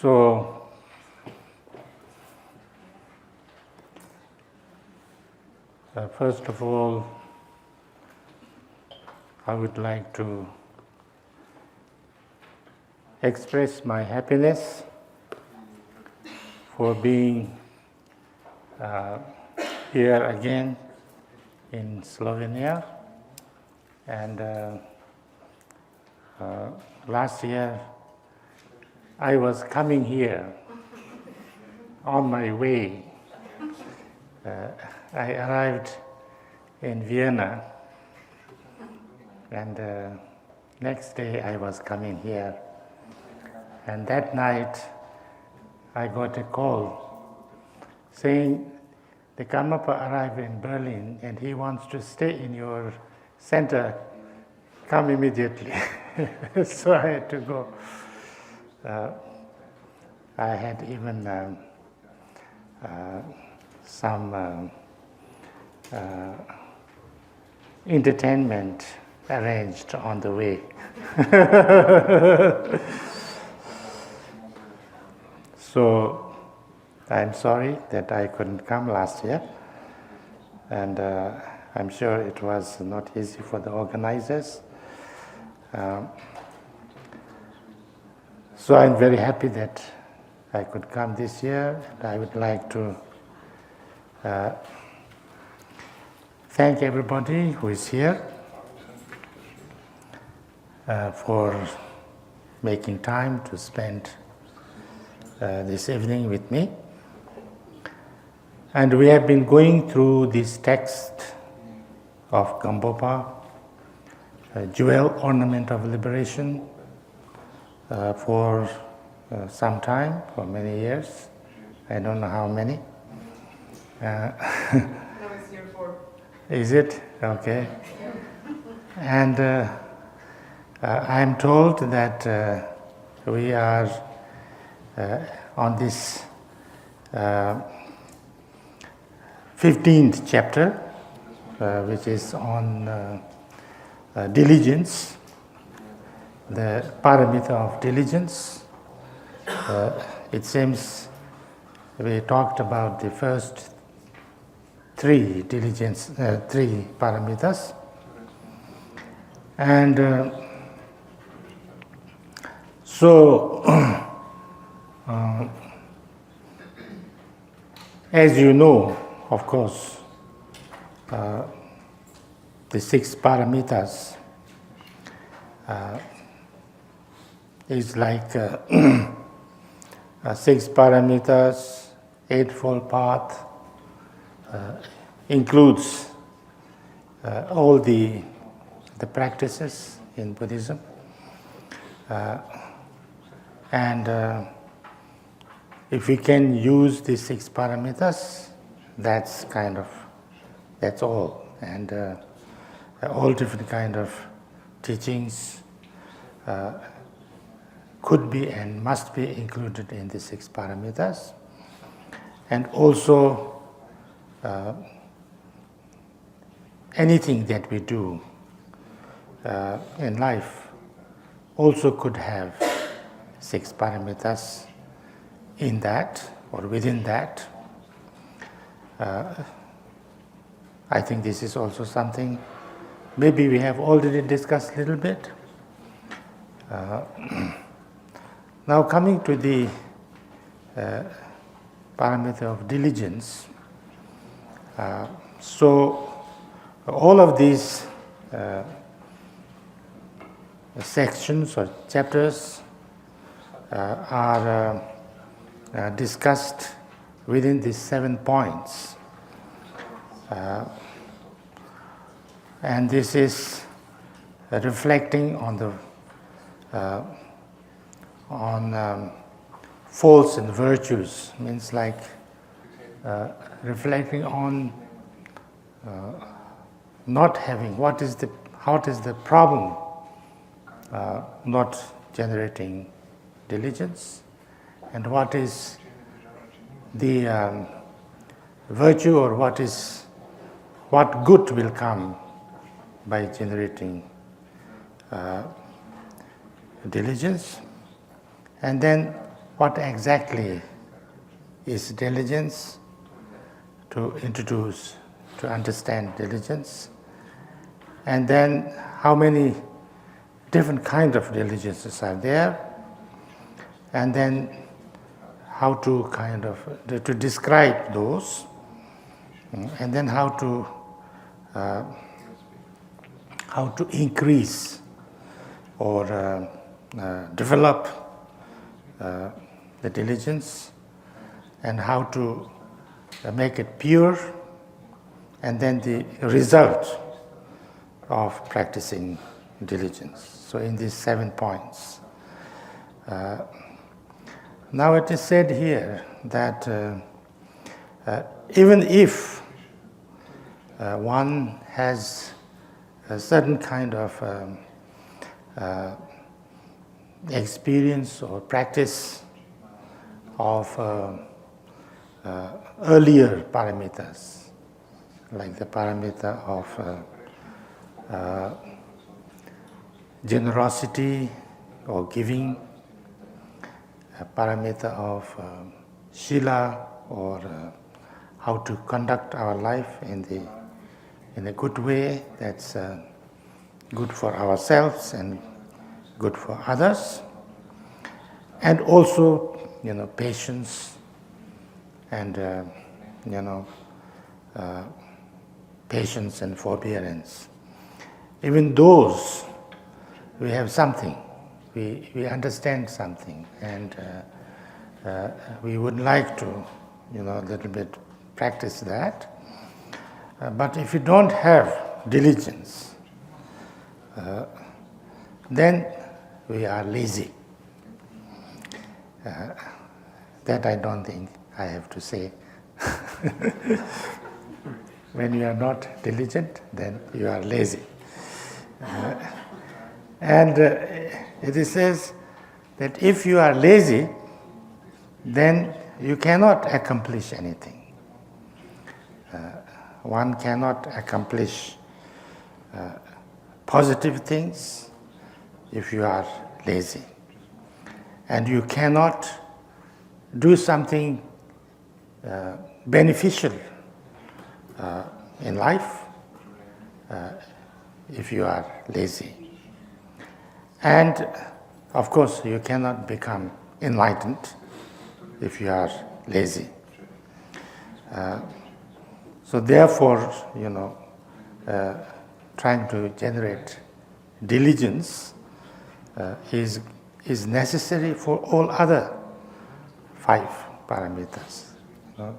So, first of all, I would like to express my happiness for being here again in Slovenia. And last year I was coming here on my way. I arrived in Vienna, and next day I was coming here. And that night I got a call saying the Karmapa arrived in Berlin and he wants to stay in your center. Come immediately. So I had to go. I had even some entertainment arranged on the way. So I'm sorry that I couldn't come last year, and I'm sure it was not easy for the organizers. So I'm very happy that I could come this year. I would like to thank everybody who is here for making time to spend this evening with me. And we have been going through this text of Gampopa, Jewel, Ornament of Liberation, for some time, for many years. I don't know how many. Now it's year 4. Is it? Okay. And I am told that we are on this 15th chapter, which is on diligence, the paramitah of diligence. It seems we talked about the first three paramitas, and so as you know, of course, the 6 paramitas is like 6 paramitas, Eightfold Path, includes all the practices in Buddhism, and if we can use these 6 paramitas, that's all, and all different kind of teachings could be and must be included in the 6 paramitas, and also anything that we do in life also could have 6 paramitas in that or within that. I think this is also something maybe we have already discussed a little bit. Now coming to the paramitah of diligence, so all of these sections or chapters are discussed within these 7 points, and this is reflecting on the faults and virtues, means like reflecting on not having, how is the problem not generating diligence, and what is the virtue, or what good will come by generating diligence, and then what exactly is diligence, to introduce, to understand diligence, and then how many different kinds of diligences are there, and then how to to describe those, and then how to increase or develop the diligence, and how to make it pure, and then the result of practicing diligence. So in these 7 points. Now it is said here that even if one has a certain kind of experience or practice of earlier paramitas, like the paramita of generosity or giving, a paramita of shila, or how to conduct our life in a good way that's good for ourselves and good for others, and also, patience and patience and forbearance. Even those, we have something, we understand something, and we would like to, a little bit practice that. But if you don't have diligence, then we are lazy. That I don't think I have to say. When you are not diligent, then you are lazy. And it says that if you are lazy, then you cannot accomplish anything. One cannot accomplish positive things if you are lazy. And you cannot do something beneficial in life if you are lazy. And of course, you cannot become enlightened if you are lazy. So therefore, trying to generate diligence is necessary for all other 5 paramitas.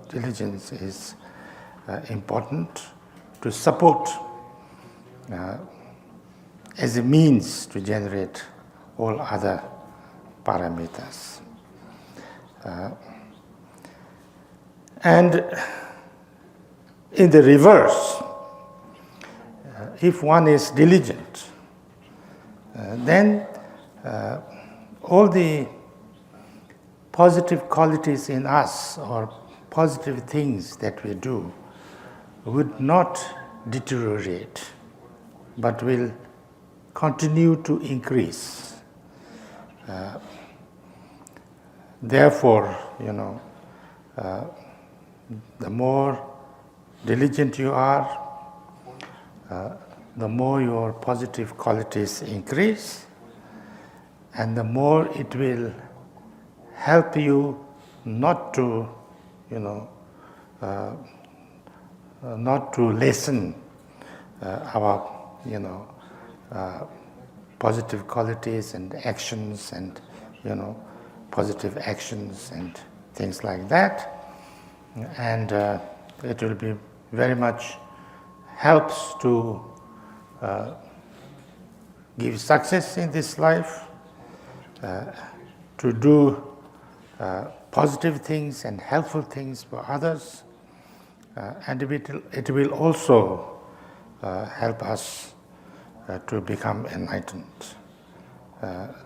Diligence is important to support as a means to generate all other paramitas. And in the reverse, if one is diligent, then all the positive qualities in us or positive things that we do would not deteriorate, but will continue to increase. Therefore, the more diligent you are, the more your positive qualities increase, and the more it will help you not to, not to lessen our, positive qualities and actions and, positive actions and things like that. And it will be very much helps to give success in this life, to do positive things and helpful things for others, and it will also help us to become enlightened.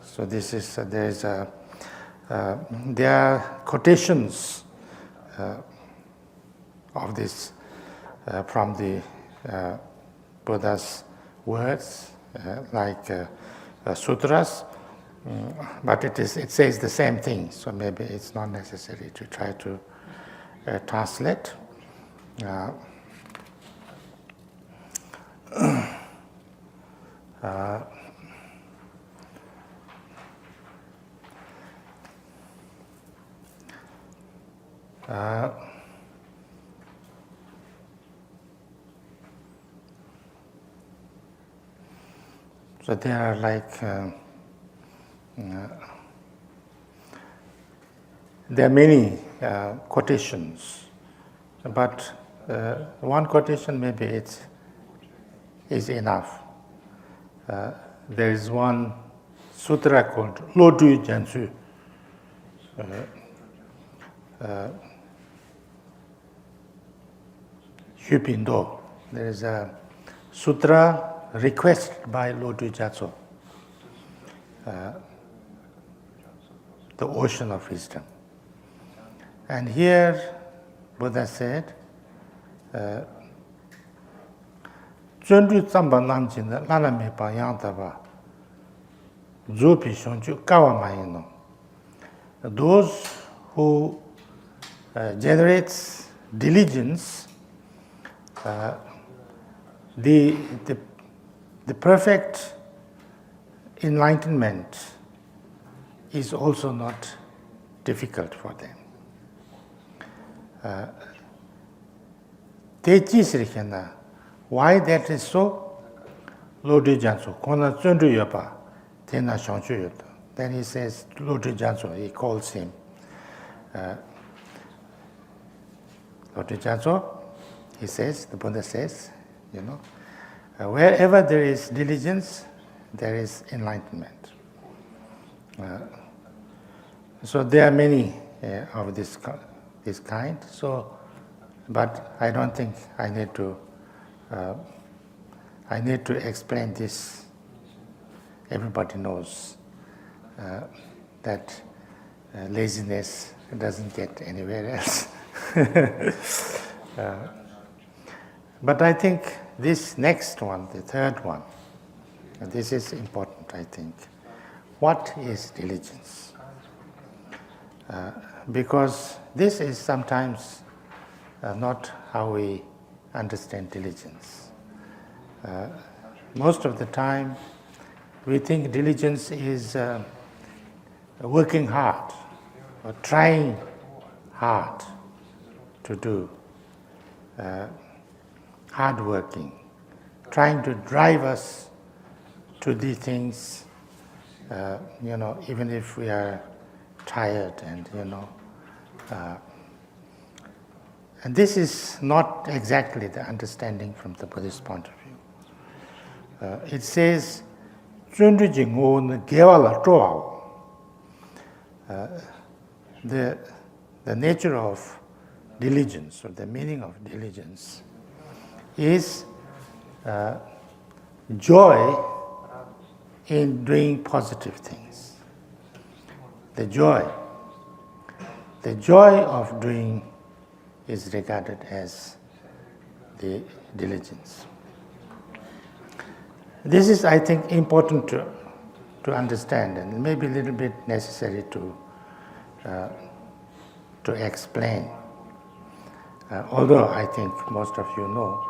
So this is there are quotations of this from the Buddha's words, like sutras, but it says the same thing. So maybe it's not necessary to try to translate. So there are there are many quotations, but one quotation maybe is enough. There is one sutra called Lodu Jansu. Hyupindo. There is a sutra requested by Lodu Jatso, the ocean of wisdom. And here Buddha said, Chundu tsamba namjina lala mepa yantaba, zopi shonchu kawa mayino. Those who generates diligence, the perfect enlightenment is also not difficult for them. Why that is so? Lodi Janso, Kona Chundu Yopa, Tena Shonchu Yota. Then he says, Lodi Janso, he calls him. Lodi Janso, he says, the Buddha says, wherever there is diligence, there is enlightenment. So there are many of this kind. So, but I don't think I need to explain this. Everybody knows that laziness doesn't get anywhere else. But I think this next one, the third one, this is important, I think. What is diligence? Because this is sometimes not how we understand diligence. Most of the time, we think diligence is working hard or trying hard to do, hard working, trying to drive us to do things, even if we are tired and, and this is not exactly the understanding from the Buddhist point of view. It says, the nature of diligence, or the meaning of diligence, is joy in doing positive things. The joy of doing is regarded as the diligence. This is, I think, important to understand, and maybe a little bit necessary to explain. Although I think most of you know,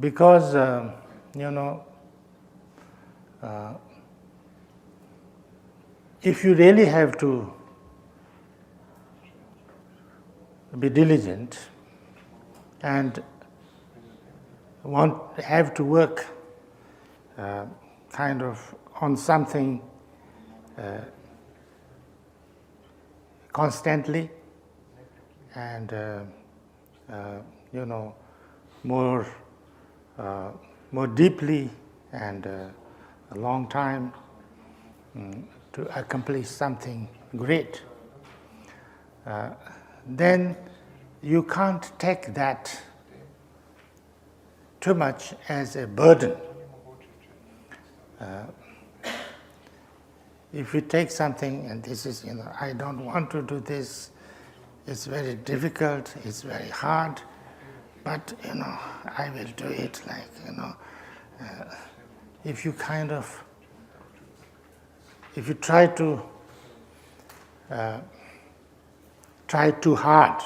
because if you really have to be diligent and have to work kind of on something constantly and more deeply and a long time to accomplish something great, then you can't take that too much as a burden. If you take something and this is, I don't want to do this, it's very difficult, it's very hard, but, I will do it, if you if you try too hard,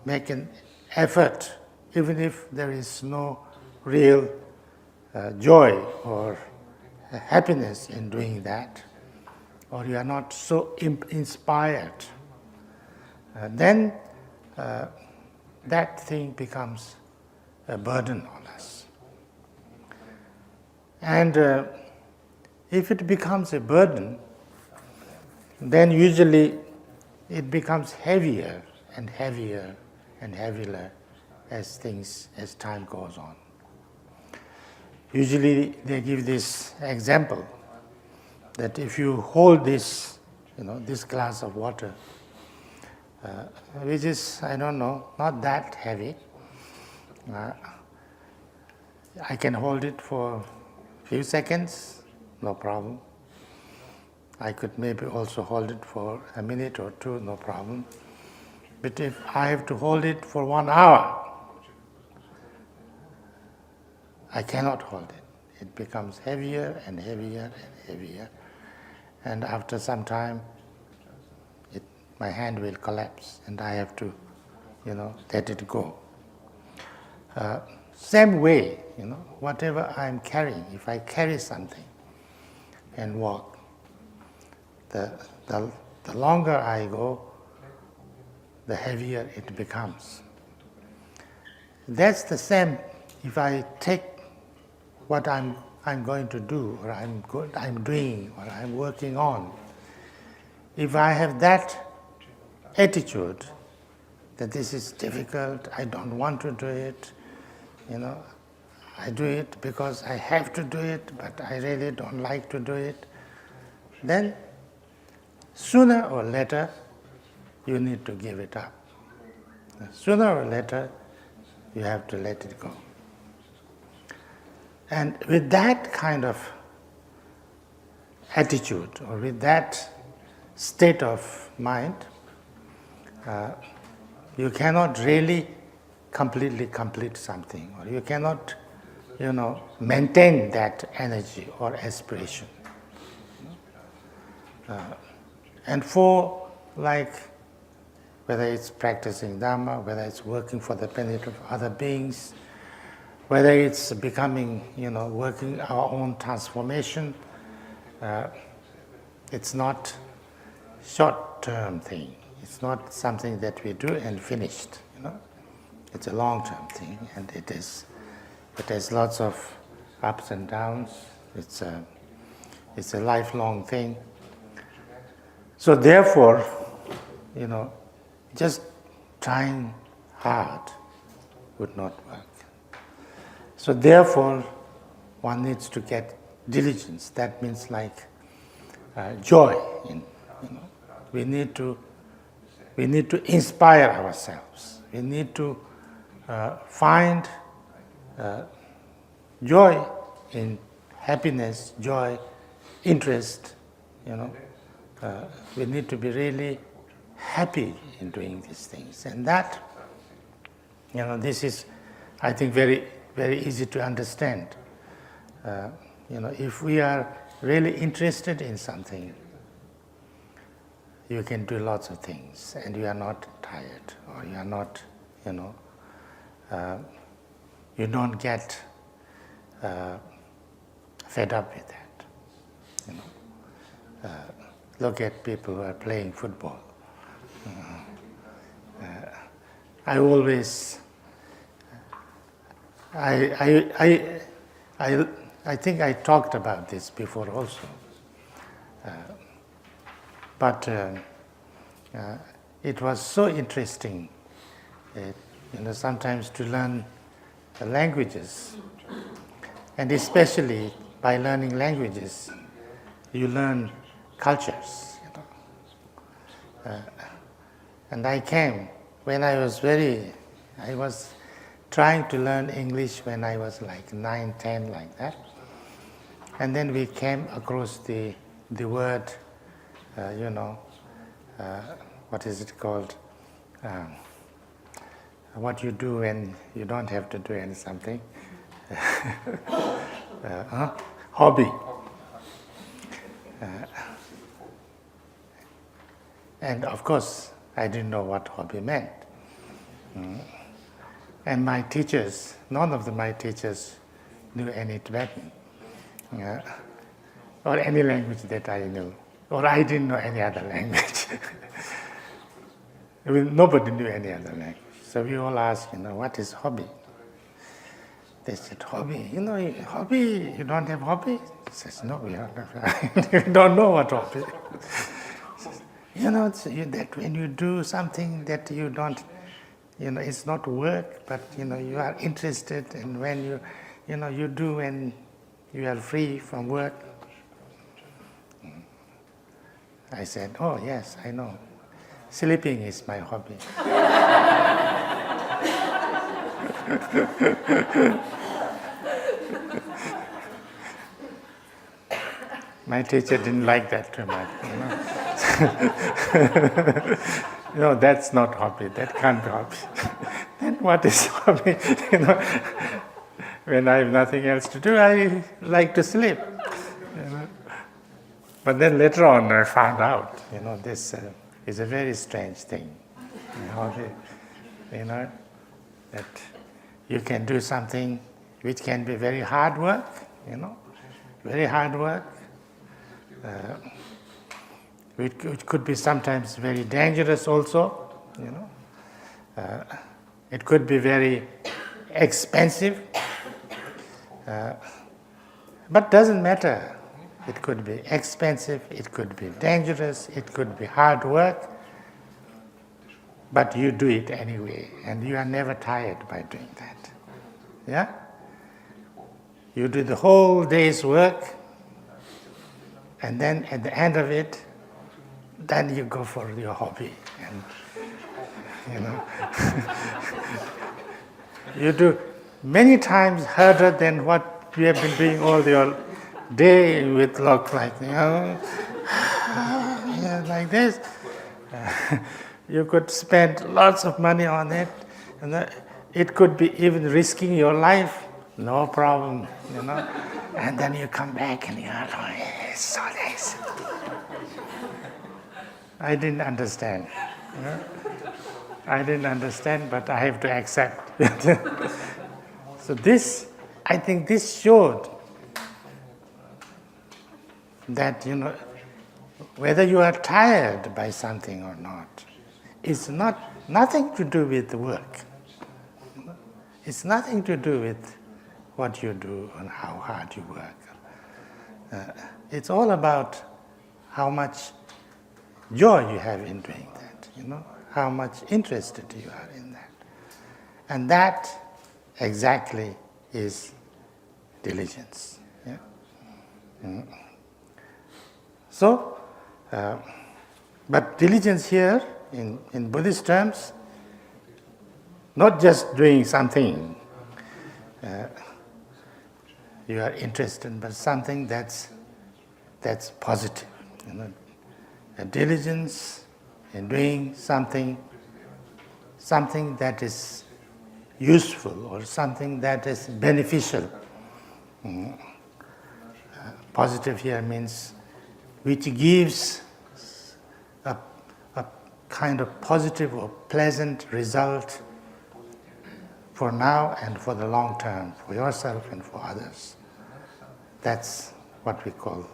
make an effort, even if there is no real joy or happiness in doing that, or you are not so inspired, then that thing becomes a burden on us. And if it becomes a burden, then usually it becomes heavier and heavier and heavier as time goes on. Usually they give this example that if you hold this, this glass of water, which is, not that heavy, I can hold it for a few seconds, no problem. I could maybe also hold it for a minute or two, no problem. But if I have to hold it for 1 hour, I cannot hold it. It becomes heavier and heavier and heavier. And after some time, my hand will collapse and I have to, let it go. Same way, whatever I'm carrying, if I carry something and walk, the longer I go, the heavier it becomes. That's the same if I take what I'm going to do, or I'm doing, or I'm working on. If I have that attitude that this is difficult, I don't want to do it, I do it because I have to do it, but I really don't like to do it, then sooner or later you need to give it up. Sooner or later you have to let it go. And with that kind of attitude, or with that state of mind, you cannot really completely complete something, or you cannot, maintain that energy or aspiration. And for, whether it's practicing Dhamma, whether it's working for the benefit of other beings, whether it's becoming, working our own transformation, it's not short-term thing. It's not something that we do and finished. It's a long-term thing, and it has lots of ups and downs. It's a lifelong thing. So therefore, just trying hard would not work. So therefore, one needs to get diligence. That means joy. We need to inspire ourselves. We need to find joy in happiness, joy, interest. We need to be really happy in doing these things, and that, this is, I think, very, very easy to understand. If we are really interested in something, you can do lots of things, and you are not tired, or you are not, you don't get fed up with that. Look at people who are playing football. I always, I think I talked about this before also, but it was so interesting, sometimes to learn languages, and especially by learning languages, you learn cultures. And I came when I was trying to learn English when I was 9, 10, like that. And then we came across the word, what is it called? What you do when you don't have to do something. Hobby. And of course, I didn't know what hobby meant. And my teachers, none of my teachers knew any Tibetan, or any language that I knew, or I didn't know any other language. Nobody knew any other language. So we all asked, what is hobby? They said, hobby, hobby, you don't have hobby? He says, no, we don't know what hobby is. That when you do something that you don't, it's not work, but, you are interested, and when you do when you are free from work. I said, oh, yes, I know. Sleeping is my hobby. My teacher didn't like that too much. No, that's not hobby. That can't be hobby. Then what is hobby? When I have nothing else to do, I like to sleep. But then later on, I found out, this is a very strange thing. That you can do something which can be very hard work, very hard work. Which could be sometimes very dangerous also, It could be very expensive, but doesn't matter. It could be expensive, it could be dangerous, it could be hard work, but you do it anyway, and you are never tired by doing that. Yeah? You do the whole day's work, and then at the end of it, then you go for your hobby. And, you do many times harder than what you have been doing all your day with like like this. You could spend lots of money on it, and it could be even risking your life, no problem, And then you come back and you're like, it's so nice. I didn't understand. I didn't understand, but I have to accept. So I think this showed that, whether you are tired by something or not, it's nothing to do with the work. It's nothing to do with what you do and how hard you work. It's all about how much joy you have in doing that, how much interested you are in that. And that exactly is diligence. Yeah? So, but diligence here, in Buddhist terms, not just doing something you are interested in, but something that's positive. A diligence in doing something that is useful or something that is beneficial. Positive here means which gives a kind of positive or pleasant result for now and for the long term, for yourself and for others. That's what we call,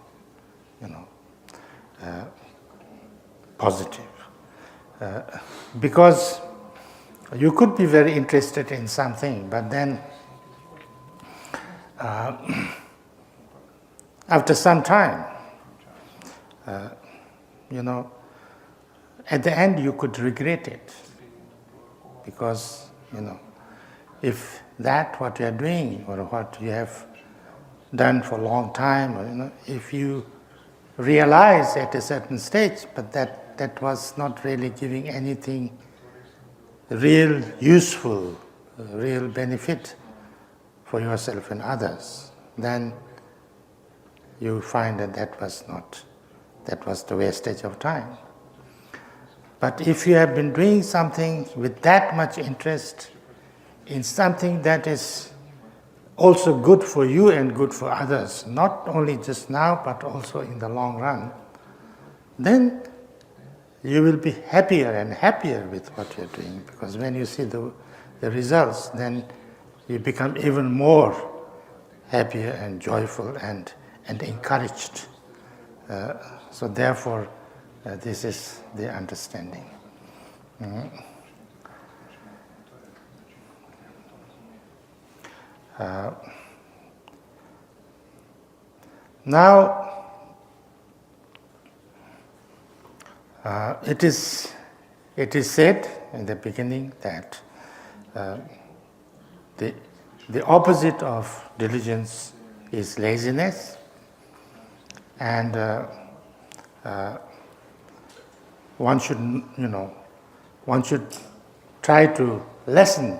positive. Because you could be very interested in something, but then after some time, at the end you could regret it. Because, if what you are doing or what you have done for a long time, or, if you realize at a certain stage, but that was not really giving anything real useful, real benefit for yourself and others, then you find that was the wastage of time. But if you have been doing something with that much interest in something that is also good for you and good for others, not only just now, but also in the long run, then you will be happier and happier with what you're doing, because when you see the results, then you become even more happier and joyful and encouraged. So therefore, this is the understanding. Now, it is said in the beginning that the opposite of diligence is laziness, and one should try to lessen.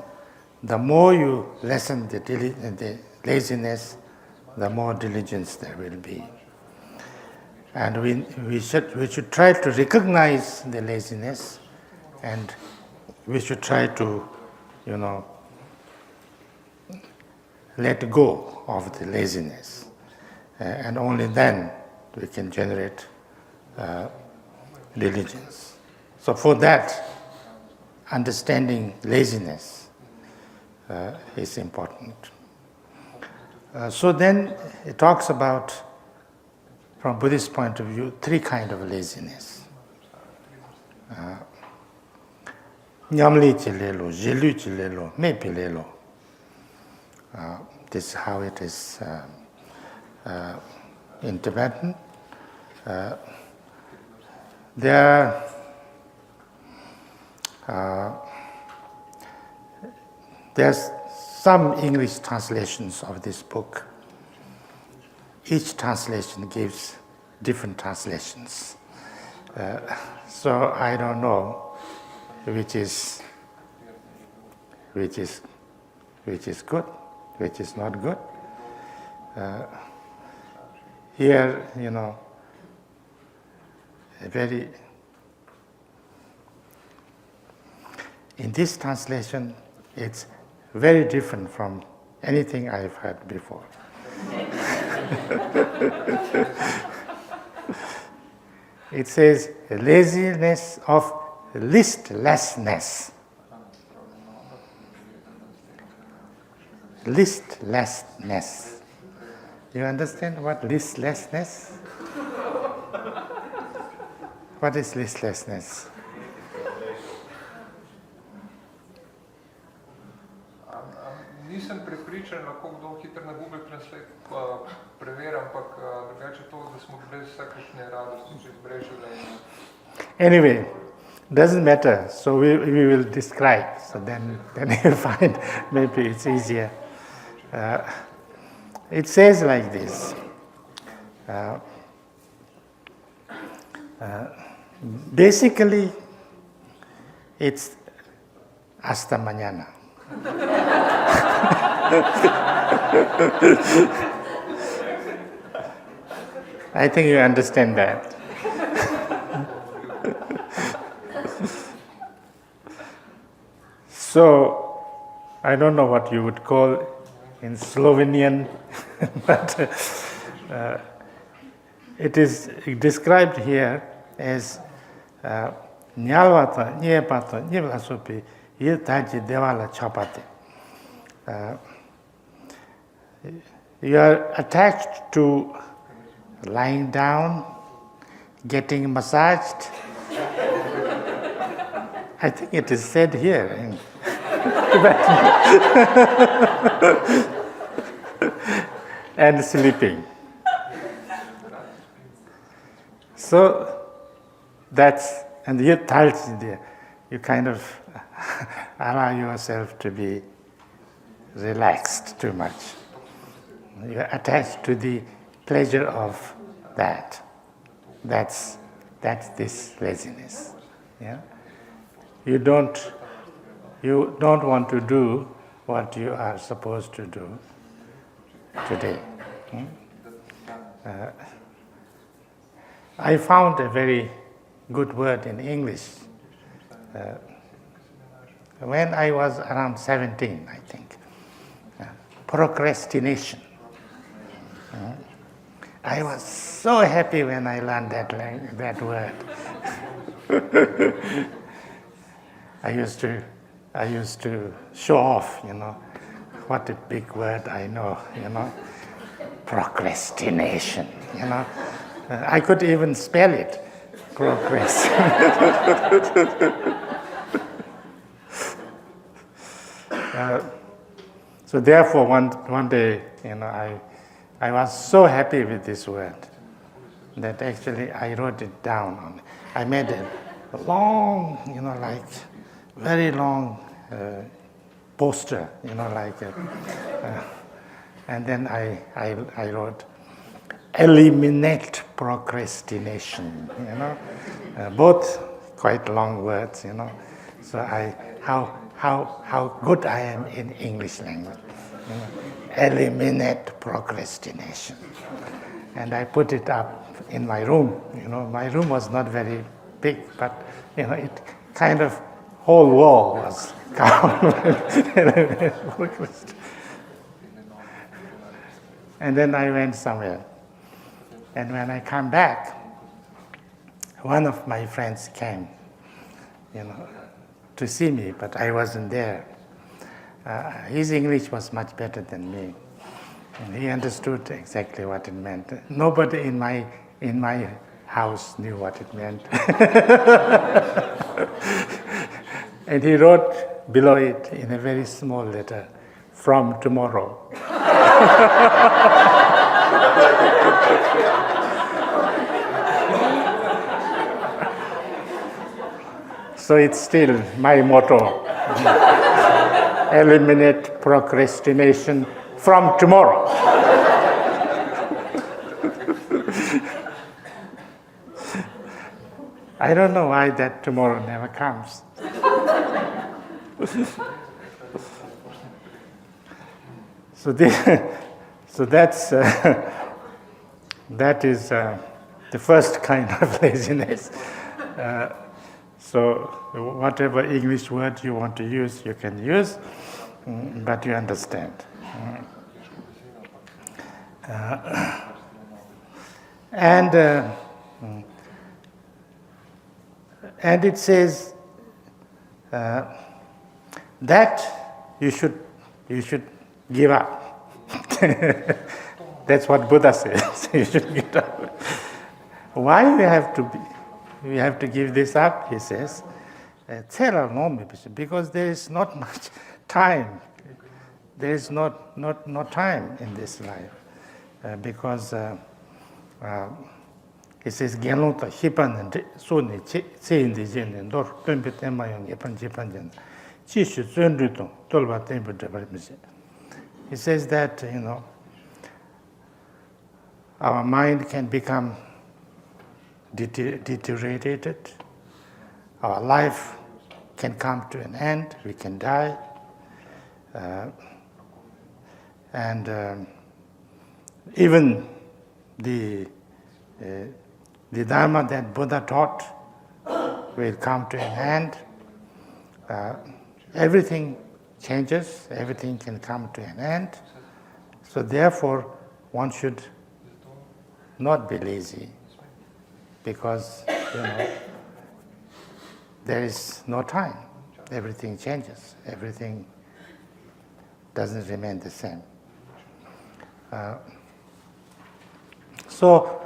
The more you lessen the laziness, the more diligence there will be. And we should try to recognize the laziness, and we should try to, let go of the laziness. And only then we can generate diligence. So for that, understanding laziness is important. So then it talks about, from Buddhist point of view, three kinds of laziness. Nyamli chilelo, jilu chilelo, me pilelo. This is how it is in Tibetan. There's some English translations of this book. Each translation gives different translations. So I don't know which is good, which is not good. Here, in this translation, it's very different from anything I've heard before. It says laziness of listlessness. Listlessness. You understand what listlessness? What is listlessness? Nisem prepričan, lahko kdo hitro na Google Translate preveri, ampak drugače to, da smo brez vsakršne radosti, čez brez življenja. Anyway, doesn't matter. So we will describe. So then you'll find maybe it's easier. It says like this. Basically, it's hasta mañana. I think you understand that. So, I don't know what you would call in Slovenian, but it is described here as Nyalvata, Nyepata, Nyevlasopi, Yetaji Devala Chapate. You are attached to lying down, getting massaged. I think it is said here in and sleeping. So that's, and you kind of allow yourself to be relaxed too much. You're attached to the pleasure of that. That's this laziness. Yeah? You don't want to do what you are supposed to do today. I found a very good word in English. When I was around 17, I think, procrastination. I was so happy when I learned that word. I used to show off, what a big word I know, procrastination, I could even spell it, progress. So therefore, one day, I was so happy with this word that actually I wrote it down. I made a long, very long poster, and then I wrote, eliminate procrastination, both quite long words, So how good I am in English language. Eliminate procrastination. and I put it up in my room. My room was not very big, but it kind of whole wall was covered. And then I went somewhere. And when I come back, one of my friends came, to see me, but I wasn't there. His English was much better than me. And he understood exactly what it meant. Nobody in my house knew what it meant. And he wrote below it in a very small letter, "From tomorrow." So it's still my motto. Eliminate procrastination from tomorrow. I don't know why that tomorrow never comes. So that's that is the first kind of laziness. So whatever English word you want to use, you can use, but you understand. And it says that you should give up. That's what Buddha says. You should give up. Why we have to give this up? He says, because there is not much time. There is not time in this life, because he says, he says that our mind can become deteriorated, our life can come to an end, we can die, and even the Dharma that Buddha taught will come to an end. Everything changes, everything can come to an end. So therefore, one should not be lazy, because there is no time. Everything changes. Everything doesn't remain the same. So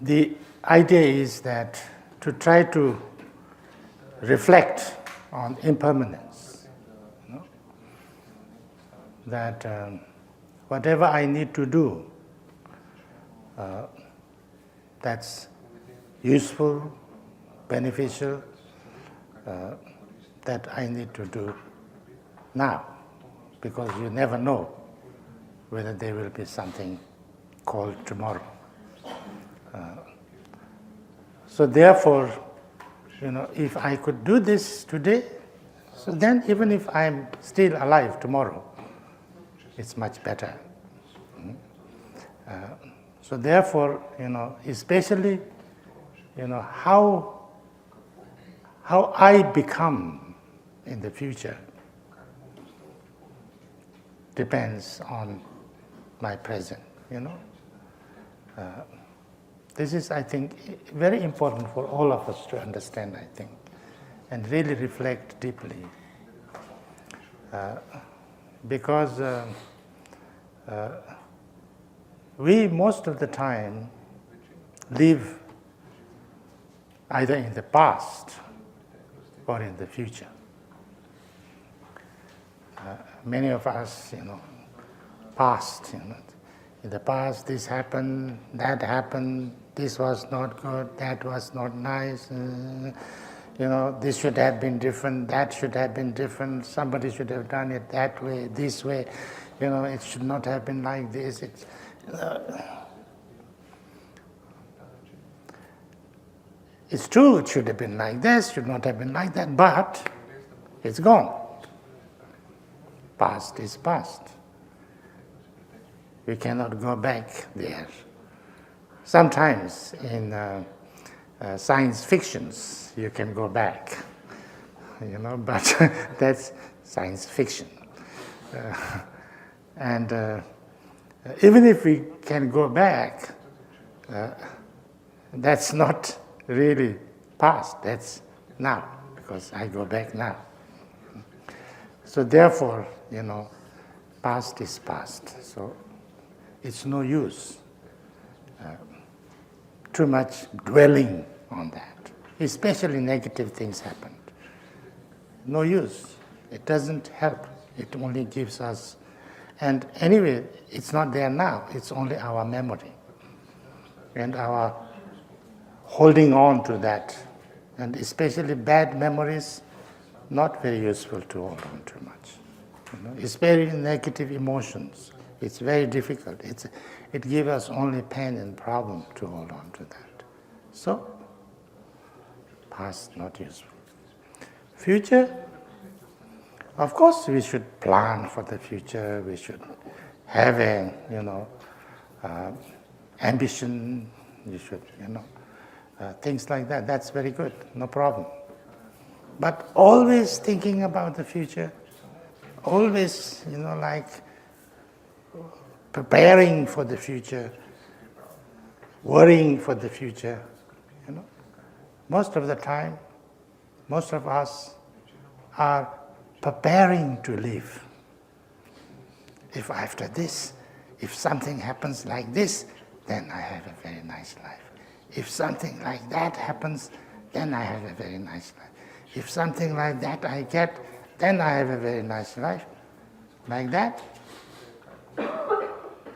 the idea is that to try to reflect on impermanence, that whatever I need to do that's useful, beneficial, that I need to do now, because you never know whether there will be something called tomorrow. So therefore, if I could do this today, so then even if I'm still alive tomorrow, it's much better. So therefore, especially, how I become in the future depends on my present, This is, I think, very important for all of us to understand, I think, and really reflect deeply. Because we, most of the time, live either in the past or in the future. Many of us, past, in the past this happened, this was not good, that was not nice, this should have been different, that should have been different, somebody should have done it that way, this way, it should not have been like this. It's true, it should have been like this, should not have been like that, but it's gone. Past is past. we cannot go back there. Sometimes in science fictions, you can go back, but that's science fiction. And even if we can go back, that's not really past, that's now, because I go back now. So therefore, past is past, so it's no use too much dwelling on that, especially negative things happened. No use, it doesn't help, it only gives us, and anyway, it's not there now, it's only our memory and our holding on to that, and especially bad memories, not very useful to hold on too much. Especially negative emotions, it's very difficult. It gives us only pain and problem to hold on to that. So, past not useful. Future, of course we should plan for the future, we should have a, ambition, we should, things like that, that's very good, no problem. But always thinking about the future, always, like preparing for the future, worrying for the future, Most of the time, most of us are preparing to live. If after this, if something happens like this, then I have a very nice life. If something like that happens, then I have a very nice life. If something like that I get, then I have a very nice life. Like that.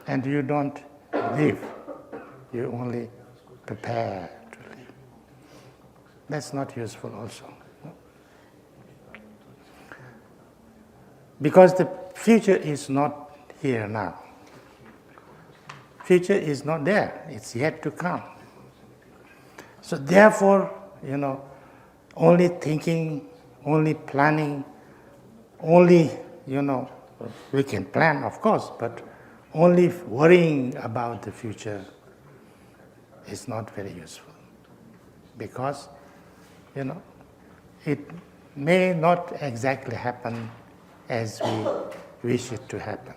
And you don't live. You only prepare to live. That's not useful also. Because the future is not here now. Future is not there. It's yet to come. So therefore, only thinking, only planning, only, we can plan, of course, but only worrying about the future is not very useful. Because, it may not exactly happen as we wish it to happen.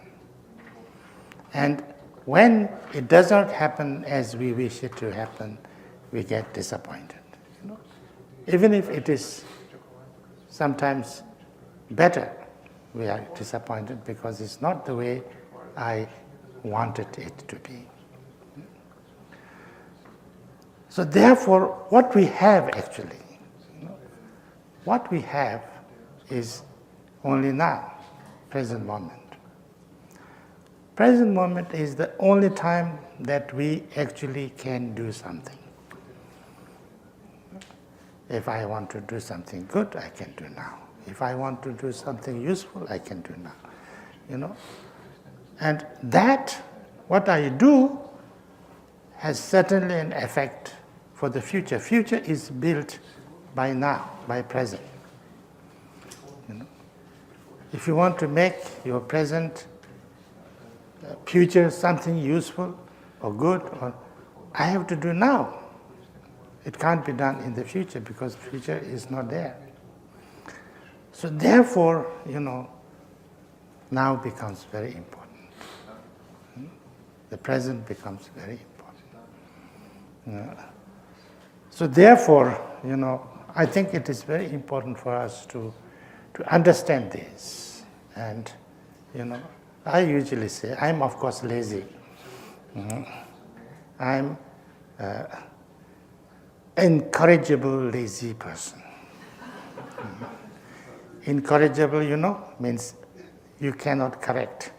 And when it does not happen as we wish it to happen, we get disappointed. Even if it is sometimes better, we are disappointed because it's not the way I wanted it to be. So therefore, what we have actually, what we have is only now, present moment. Present moment is the only time that we actually can do something. If I want to do something good, I can do now. If I want to do something useful, I can do now. And that, what I do, has certainly an effect for the future. Future is built by now, by present. If you want to make your present, future something useful or good, I have to do now. It can't be done in the future because future is not there. So therefore, now becomes very important. The present becomes very important. So therefore, I think it is very important for us to understand this. And, I usually say, I'm of course lazy. I'm incorrigible lazy person. Incorrigible, means you cannot correct.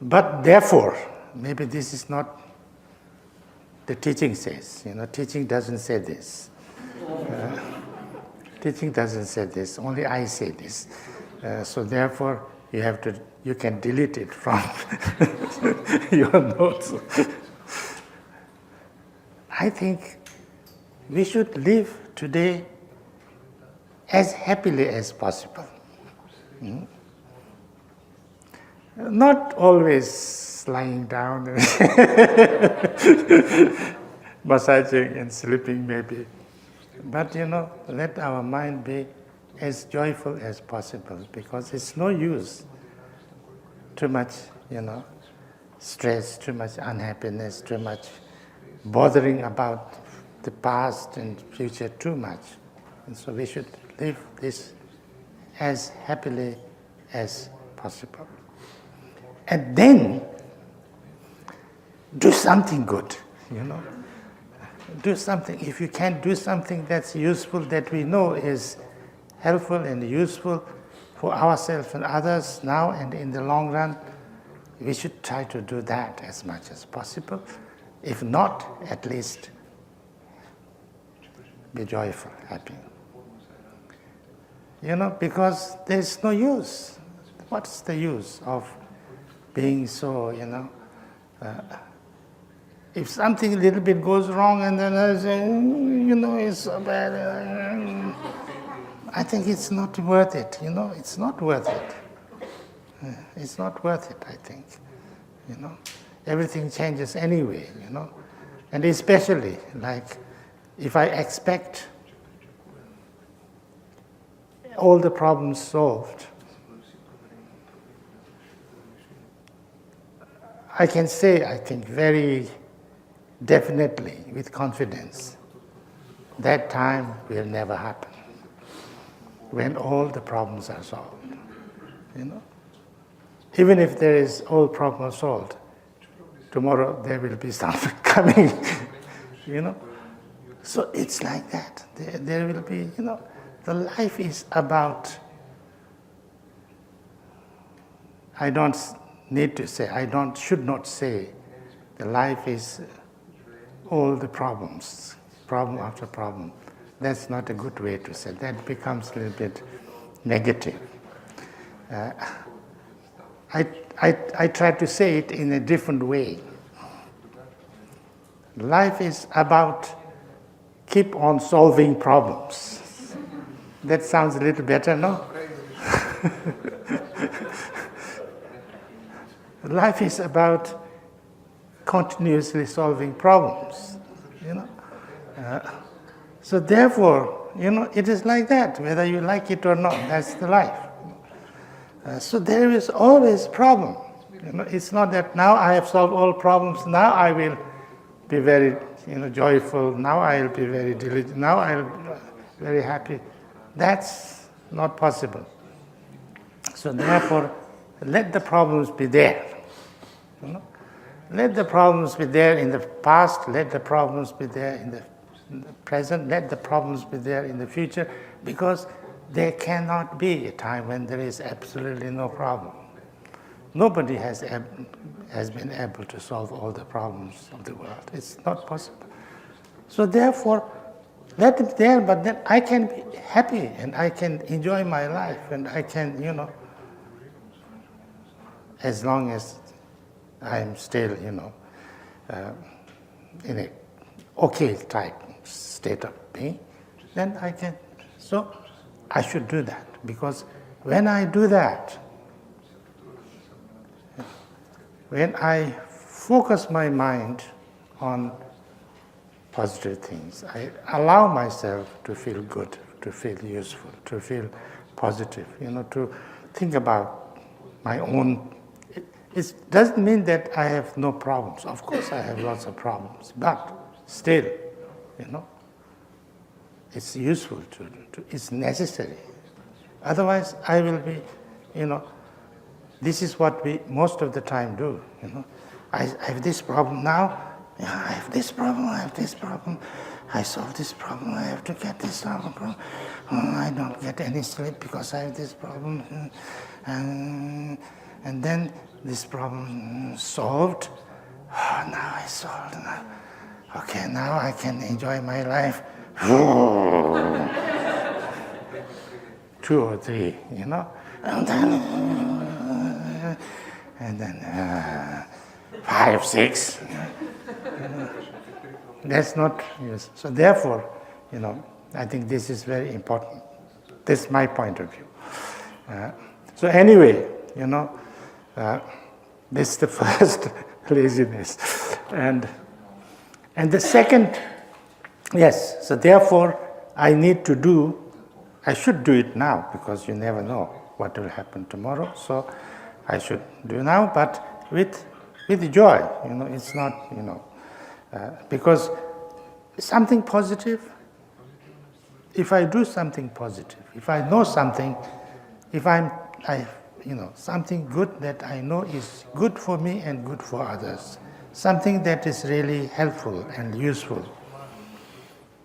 But therefore, maybe this is not the teaching says. Teaching doesn't say this. Teaching doesn't say this. Only I say this. So therefore, you can delete it from your notes. I think we should live today as happily as possible. Not always lying down and massaging and sleeping maybe. But let our mind be as joyful as possible, because it's no use too much, stress, too much unhappiness, too much bothering about the past and future too much. And so we should live this as happily as possible. And then do something good, Do something. If you can do something that's useful, that we know is helpful and useful for ourselves and others now and in the long run, we should try to do that as much as possible. If not, at least be joyful, happy. Because there's no use. What's the use of being so, if something a little bit goes wrong and then I say, it's so bad, I think it's not worth it, it's not worth it. It's not worth it, I think, Everything changes anyway, And especially, like, if I expect all the problems solved, I can say, I think, very definitely, with confidence, that time will never happen, when all the problems are solved, Even if there is all problems solved, tomorrow there will be something coming, So it's like that. There will be, the life is about, I should not say, the life is all the problems, problem after problem. That's not a good way to say. That becomes a little bit negative. I try to say it in a different way. Life is about keep on solving problems. That sounds a little better, no? Life is about continuously solving problems, So therefore, it is like that, whether you like it or not, that's the life. So there is always problem. It's not that now I have solved all problems, now I will be very joyful, now I will be very diligent, now I will be very happy. That's not possible. So therefore, let the problems be there. Let the problems be there in the past, let the problems be there in the present, let the problems be there in the future, because there cannot be a time when there is absolutely no problem. Nobody has been able to solve all the problems of the world. It's not possible. So therefore, let it there, but then I can be happy and I can enjoy my life and I can, as long as I'm still, in a okay type state of being, then I can. So I should do that, because when I do that, when I focus my mind on positive things, I allow myself to feel good, to feel useful, to feel positive, to think about my own. It doesn't mean that I have no problems. Of course I have lots of problems, but still, it's useful it's necessary. Otherwise I will be, this is what we most of the time do, I have this problem now, I have this problem, I solve this problem, I have to get this problem, I don't get any sleep because I have this problem, and then this problem solved, now I solved, okay, now I can enjoy my life, 2 or 3, and then 5, 6. That's not yes. So therefore, I think this is very important. This is my point of view. So anyway, this is the first laziness. And the second, yes, so therefore I should do it now, because you never know what will happen tomorrow. So I should do now, but with joy. It's not, because something positive, if I do something positive, if I know something, something good that I know is good for me and good for others, something that is really helpful and useful,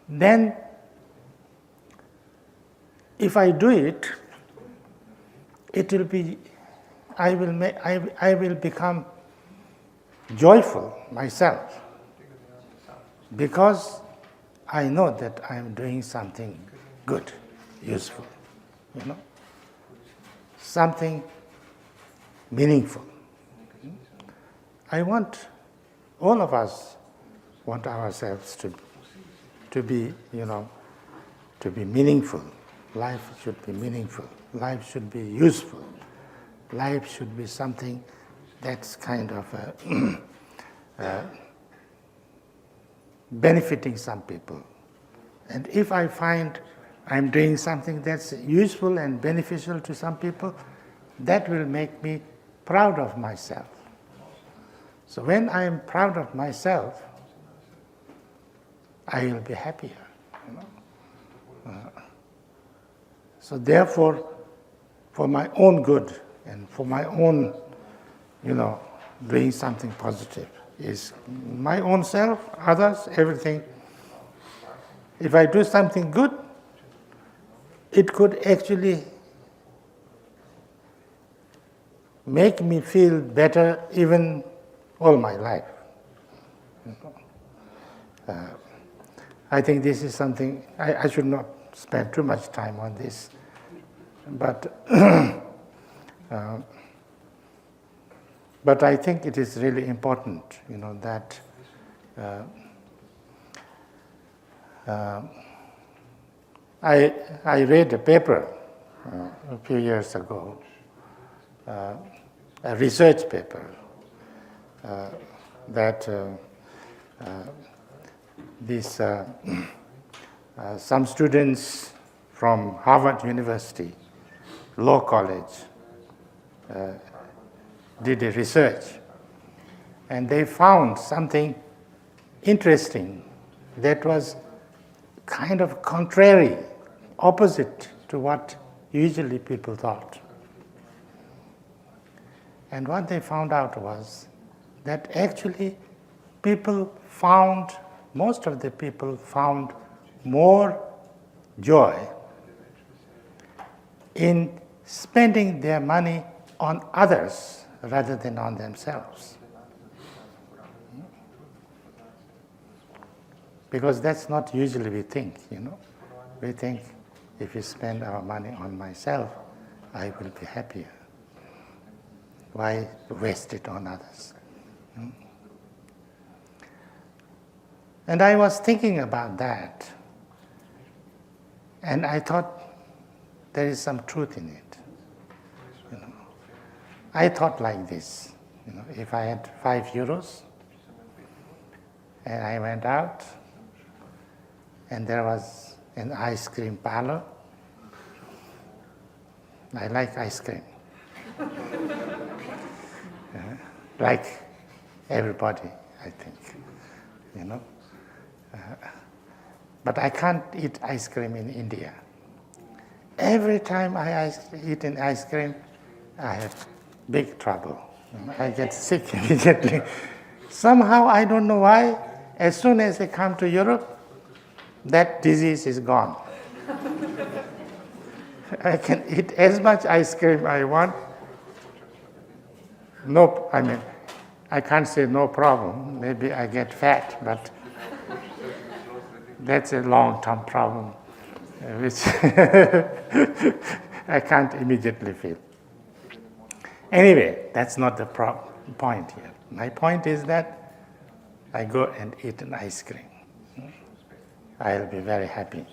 then if I do it, it will be, I will become joyful myself, because I know that I am doing something good, useful, something meaningful. All of us want ourselves to be, to be meaningful. Life should be meaningful. Life should be useful. Life should be something that's kind of benefiting some people. And if I find I'm doing something that's useful and beneficial to some people, that will make me proud of myself. So when I am proud of myself, I will be happier. So therefore, for my own good and for my own, doing something positive is my own self, others, everything. If I do something good, it could actually make me feel better even all my life. I think this is something, I should not spend too much time on this, but I think it is really important, that I read a paper a few years ago, a research paper that some students from Harvard University Law College did a research, and they found something interesting that was kind of contrary, opposite to what usually people thought. And what they found out was that actually most of the people found more joy in spending their money on others rather than on themselves. Because that's not usually we think, We think if we spend our money on myself, I will be happier. Why waste it on others? And I was thinking about that, and I thought there is some truth in it. I thought like this, if I had €5 and I went out and there was an ice cream parlor, I like ice cream. Like everybody, I think, But I can't eat ice cream in India. Every time I eat an ice cream, I have big trouble. I get sick immediately. Somehow, I don't know why, as soon as I come to Europe, that disease is gone. I can eat as much ice cream I want. I can't say no problem. Maybe I get fat, but that's a long-term problem, which I can't immediately feel. Anyway, that's not the point here. My point is that I go and eat an ice cream. I'll be very happy.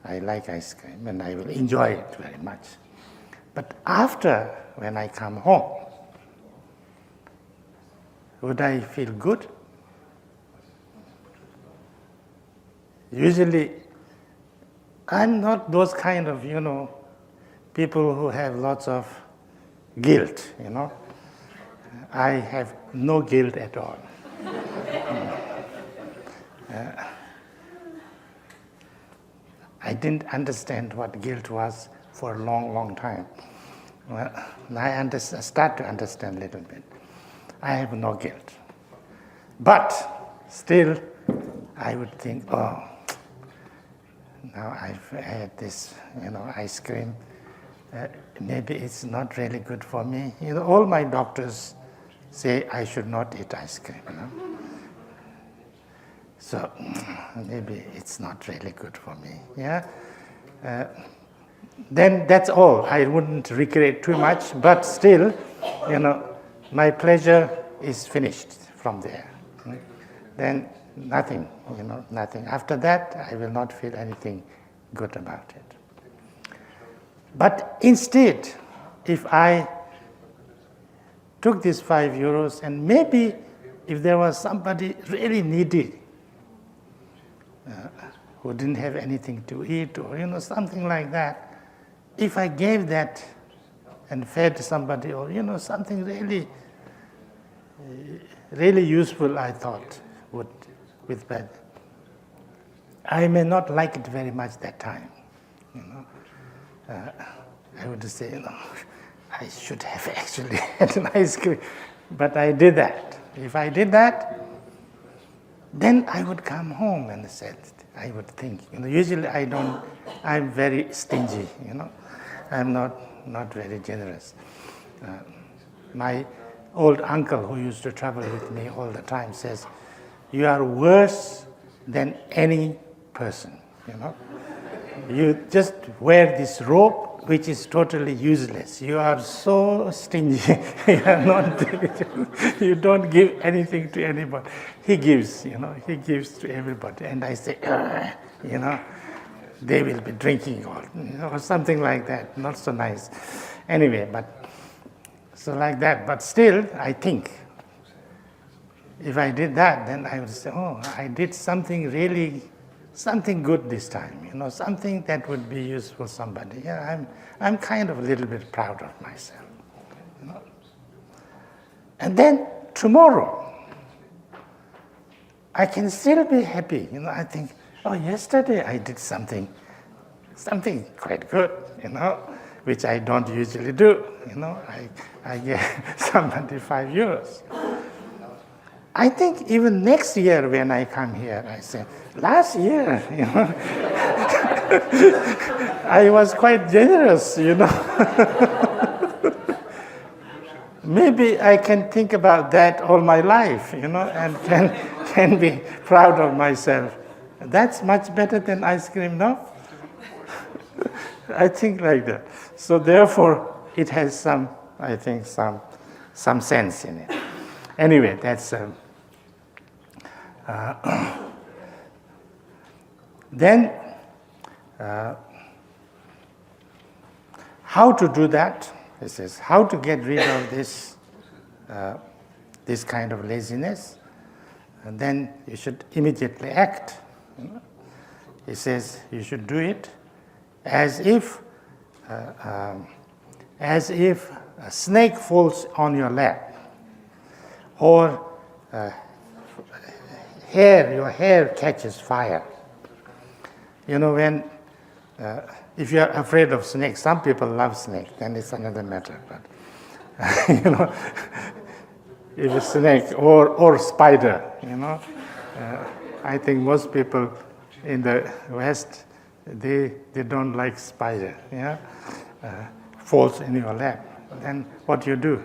I like ice cream and I will enjoy it very much. But after, when I come home, would I feel good? Usually, I'm not those kind of, people who have lots of guilt, I have no guilt at all. I didn't understand what guilt was for a long, long time. Well, I start to understand a little bit. I have no guilt. But still, I would think, oh, now I've had this, ice cream. Maybe it's not really good for me. All my doctors say I should not eat ice cream. So maybe it's not really good for me. Yeah. Then that's all. I wouldn't regret too much, but still, my pleasure is finished from there. Then nothing, nothing. After that, I will not feel anything good about it. But instead, if I took these €5 and maybe if there was somebody really needy, who didn't have anything to eat or, something like that, if I gave that and fed somebody or, something really, really useful, I thought, with that, I may not like it very much that time, I would say, I should have actually had an ice cream, but I did that. If I did that, then I would come home and said, I would think, usually I'm very stingy, I'm not very generous. My old uncle who used to travel with me all the time says, you are worse than any person, You just wear this robe which is totally useless. You are so stingy. You don't give anything to anybody. He gives, he gives to everybody. And I say, they will be drinking or something like that. Not so nice. Anyway, so like that. But still, I think, if I did that, then I would say, oh, I did something good this time, something that would be useful to somebody. Yeah, I'm kind of a little bit proud of myself. And then tomorrow, I can still be happy. I think, oh, yesterday I did something quite good, which I don't usually do. I gave somebody €5. I think even next year when I come here, I say, last year, I was quite generous, Maybe I can think about that all my life, and can be proud of myself. That's much better than ice cream, no? I think like that. So therefore, it has some sense in it. Anyway, that's... Then, how to do that? It says, how to get rid of this kind of laziness? And then you should immediately act. It says you should do it as if a snake falls on your lap, or your hair catches fire. When if you are afraid of snakes, some people love snakes, then it's another matter. But if a snake or spider, I think most people in the West they don't like spider. Falls in your lap. Then what you do?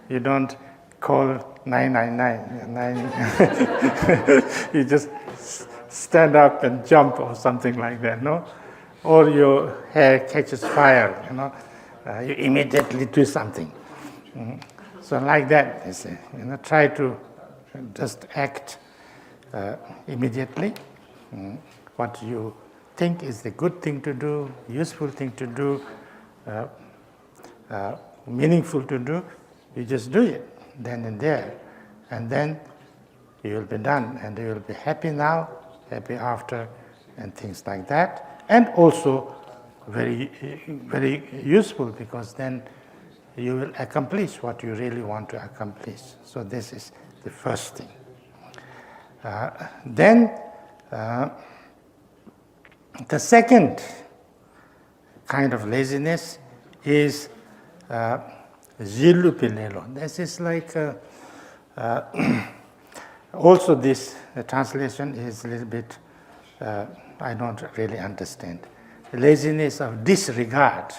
You don't call 999. You just stand up and jump or something like that, no? Or your hair catches fire, you immediately do something. So like that, they say, try to just act immediately what you think is the good thing to do, useful thing to do, meaningful to do, you just do it then and there. And then you will be done, and you will be happy now, happy after, and things like that. And also very, very useful, because then you will accomplish what you really want to accomplish. So this is the first thing. Then the second kind of laziness is zilupilelo. This is like also this translation is a little bit I don't really understand. The laziness of disregard.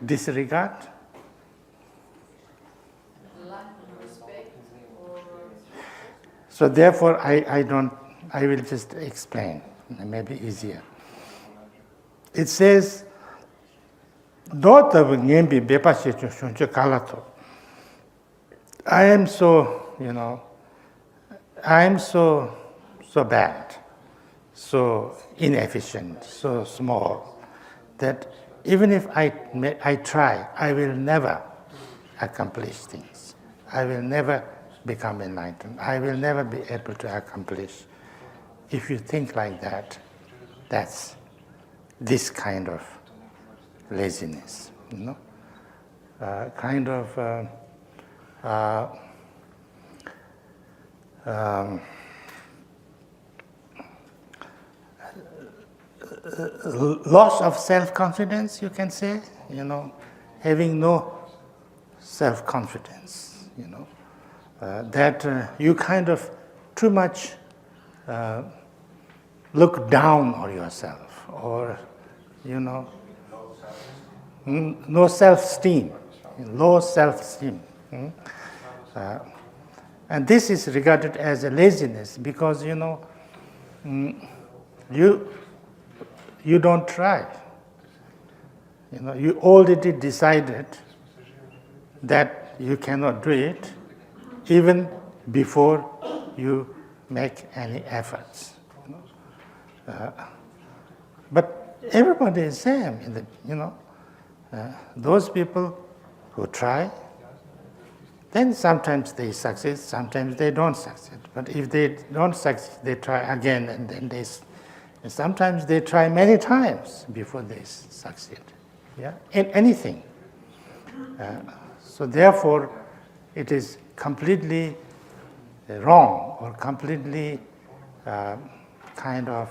Disregard. So therefore, I will just explain, maybe easier. It says, I am so, I am so bad, so inefficient, so small, that even if I try, I will never accomplish things. I will never become enlightened. I will never be able to accomplish. If you think like that, that's this kind of laziness, kind of loss of self-confidence, you can say, having no self-confidence, that you kind of too much look down on yourself, or, no self-esteem, low self-esteem. And this is regarded as a laziness because, you don't try. You already decided that you cannot do it even before you make any efforts. But everybody is same. Those people who try, then sometimes they succeed, sometimes they don't succeed. But if they don't succeed, they try again, and then and sometimes they try many times before they succeed. Yeah, in anything. So therefore, it is completely wrong or completely kind of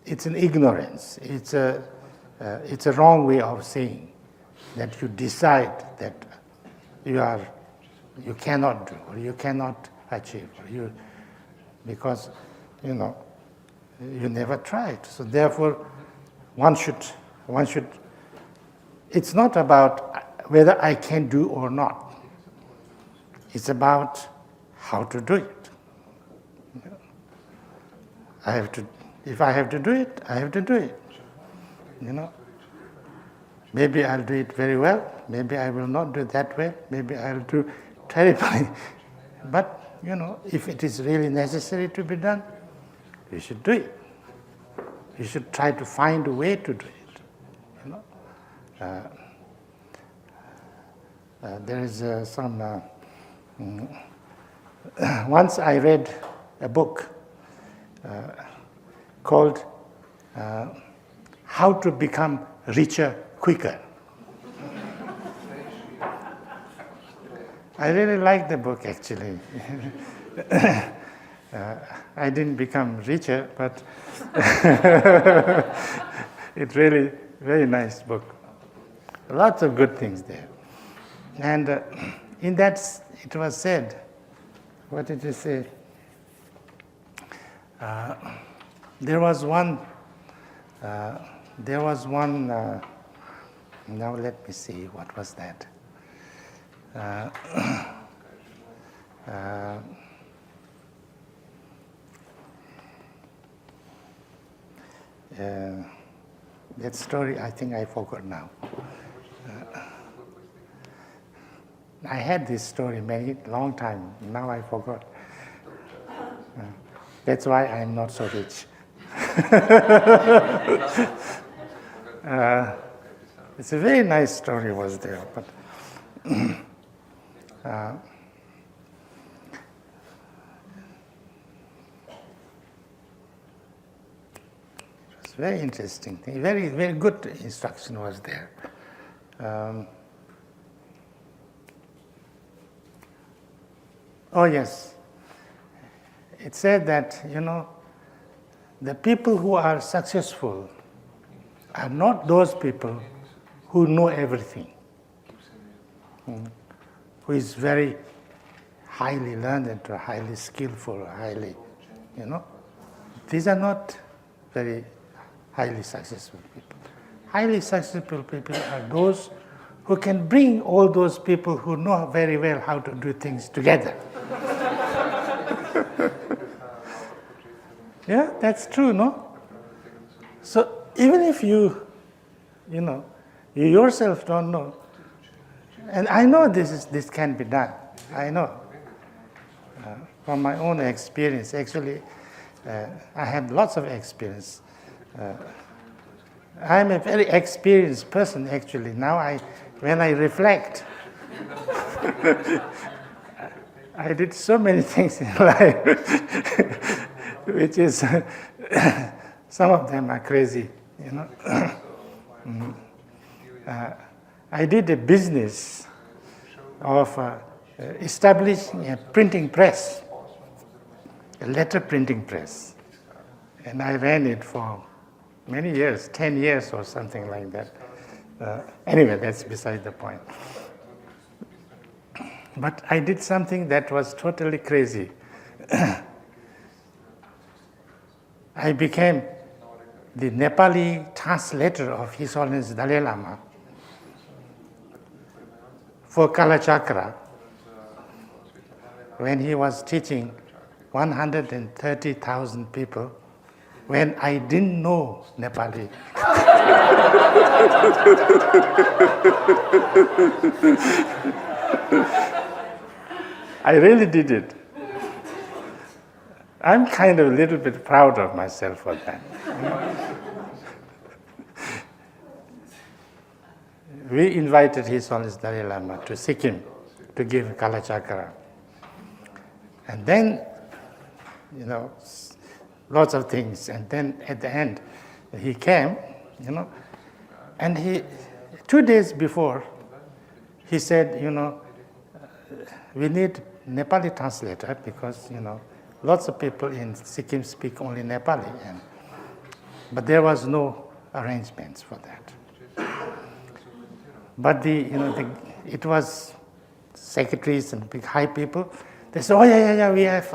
it's an ignorance. It's a wrong way of saying that you decide that you cannot do or you cannot achieve, or because you never tried. So therefore, one should. It's not about whether I can do or not. It's about how to do it. If I have to do it, I have to do it. Maybe I'll do it very well. Maybe I will not do it that way. Maybe I'll do terribly. But, if it is really necessary to be done, you should do it. You should try to find a way to do it. There is some... once I read a book called How to Become Richer Quicker. I really liked the book, actually. I didn't become richer, but it's really very nice book. Lots of good things there. And in that, it was said, what did it say? There was one, now let me see, what was that? That story, I think I forgot now. I had this story long time. Now I forgot. That's why I'm not so rich. It's a very nice story was there, but it's very interesting thing. Very, very good instruction was there. Oh yes, it said that, the people who are successful are not those people who know everything, who is very highly learned or highly skillful or highly, These are not very highly successful people. Highly successful people are those who can bring all those people who know very well how to do things together. Yeah, that's true, no? So even if you yourself don't know, and I know this can be done, I know. From my own experience, actually, I had lots of experience. I'm a very experienced person, actually. Now, when I reflect, I did so many things in life, which is, some of them are crazy, I did a business of establishing a printing press, a letter printing press. And I ran it for many years, 10 years or something like that. Anyway, that's beside the point. But I did something that was totally crazy. I became the Nepali translator of His Holiness Dalai Lama for Kalachakra when he was teaching 130,000 people when I didn't know Nepali. I really did it. I'm kind of a little bit proud of myself for that. We invited His Holiness Dalai Lama to Sikkim to give Kalachakra. And then, lots of things. And then at the end, he came, and 2 days before, he said, we need Nepali translator because, lots of people in Sikkim speak only Nepali. But there was no arrangements for that. But it was secretaries and big high people. They said, "Oh yeah, we have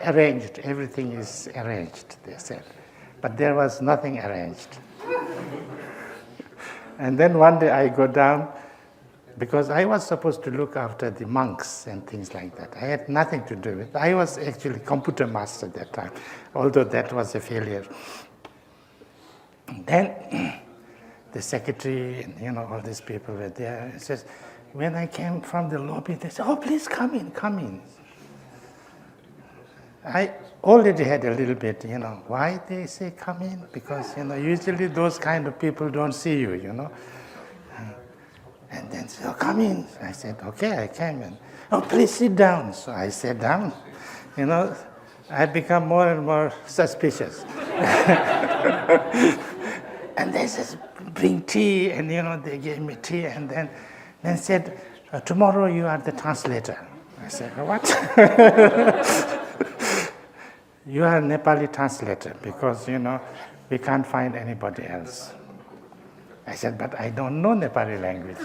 arranged. Everything is arranged," they said. But there was nothing arranged. And then one day I go down, because I was supposed to look after the monks and things like that. I had nothing to do with it. I was actually computer master at that time, although that was a failure. Then the secretary and all these people were there. It says, when I came from the lobby, they said, "Oh, please come in, come in." I already had a little bit, why they say come in? Because, usually those kind of people don't see you, And then said, "Oh, come in." I said, "Okay," I came in. "Oh, please sit down." So I sat down. I had become more and more suspicious. And they said, "Bring tea," and they gave me tea, and then said, "Tomorrow you are the translator." I said, "What?" "You are a Nepali translator because, we can't find anybody else." I said, "But I don't know Nepali language.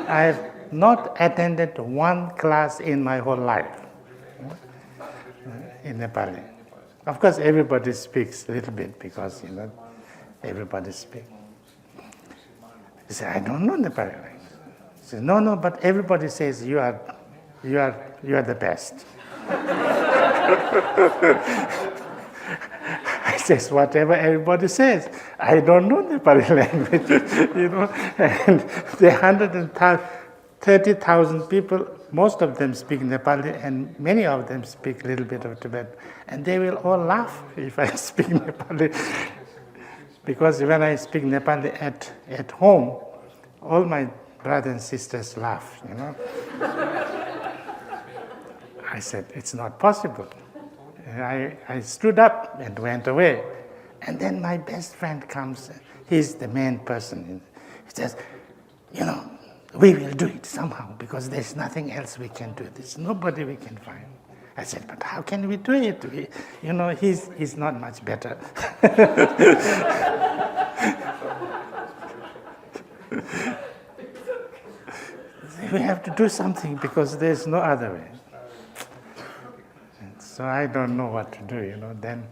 I have not attended one class in my whole life in Nepali." Of course, everybody speaks a little bit because, everybody speaks. He said, "I don't know Nepali language." He said, No, but everybody says you are the best." I says, "Whatever everybody says, I don't know Nepali language, and there are 30,000 people, most of them speak Nepali, and many of them speak a little bit of Tibetan. And they will all laugh if I speak Nepali. Because when I speak Nepali at home, all my brothers and sisters laugh, I said, it's not possible. And I stood up and went away. And then my best friend comes, he's the main person. He says, we will do it somehow because there's nothing else we can do. There's nobody we can find. I said, but how can we do it? He's not much better. We have to do something because there's no other way. And so I don't know what to do, Then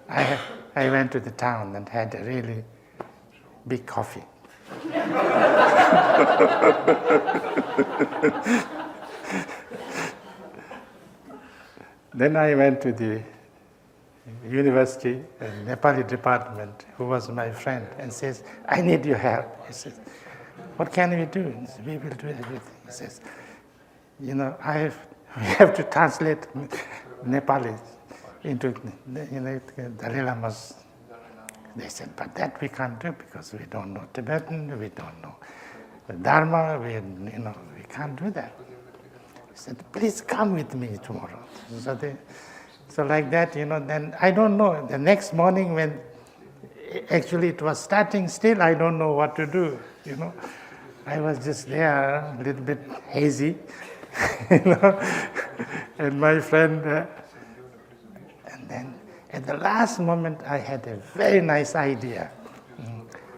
I went to the town and had a really big coffee. Then I went to the university, Nepali department, who was my friend, and says, I need your help. He says, what can we do? He says, we will do everything. He says, we have to translate Nepali into Dalai Lama's. They said, but that we can't do because we don't know Tibetan, we don't know Dharma, we can't do that. He said, please come with me tomorrow. So like that, then I don't know. The next morning when actually it was starting still, I don't know what to do, I was just there, a little bit hazy, and my friend, and then at the last moment I had a very nice idea.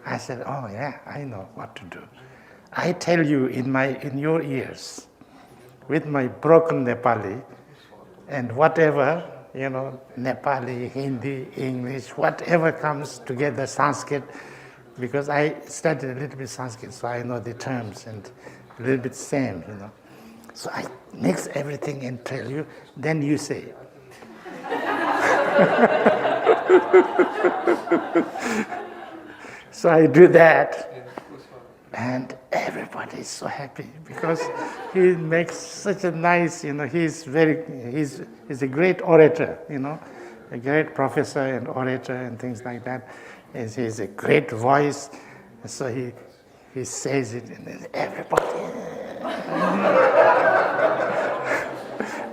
I said, oh yeah, I know what to do. I tell you in your ears, with my broken Nepali, and whatever, Nepali, Hindi, English, whatever comes together, Sanskrit, because I studied a little bit Sanskrit, so I know the terms and a little bit same, So I mix everything and tell you, then you say. So I do that, and everybody is so happy because he makes such a nice, he's a great orator, a great professor and orator and things like that. He's a great voice, so he says it, and then everybody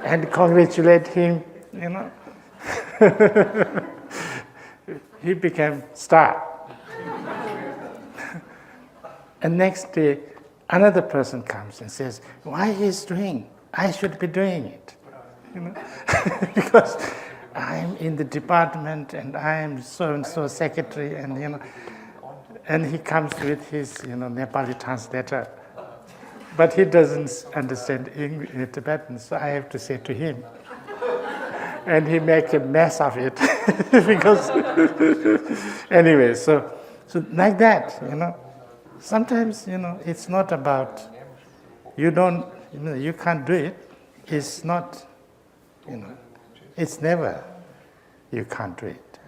and congratulate him, He became star. And next day, another person comes and says, why he's doing? I should be doing it. Because I'm in the department and I'm so-and-so secretary, and he comes with his, Nepali translator. But he doesn't understand English, Tibetan, so I have to say to him. And he makes a mess of it. Because, anyway, so like that, Sometimes, it's not about, you can't do it. It's not, it's never, you can't do it,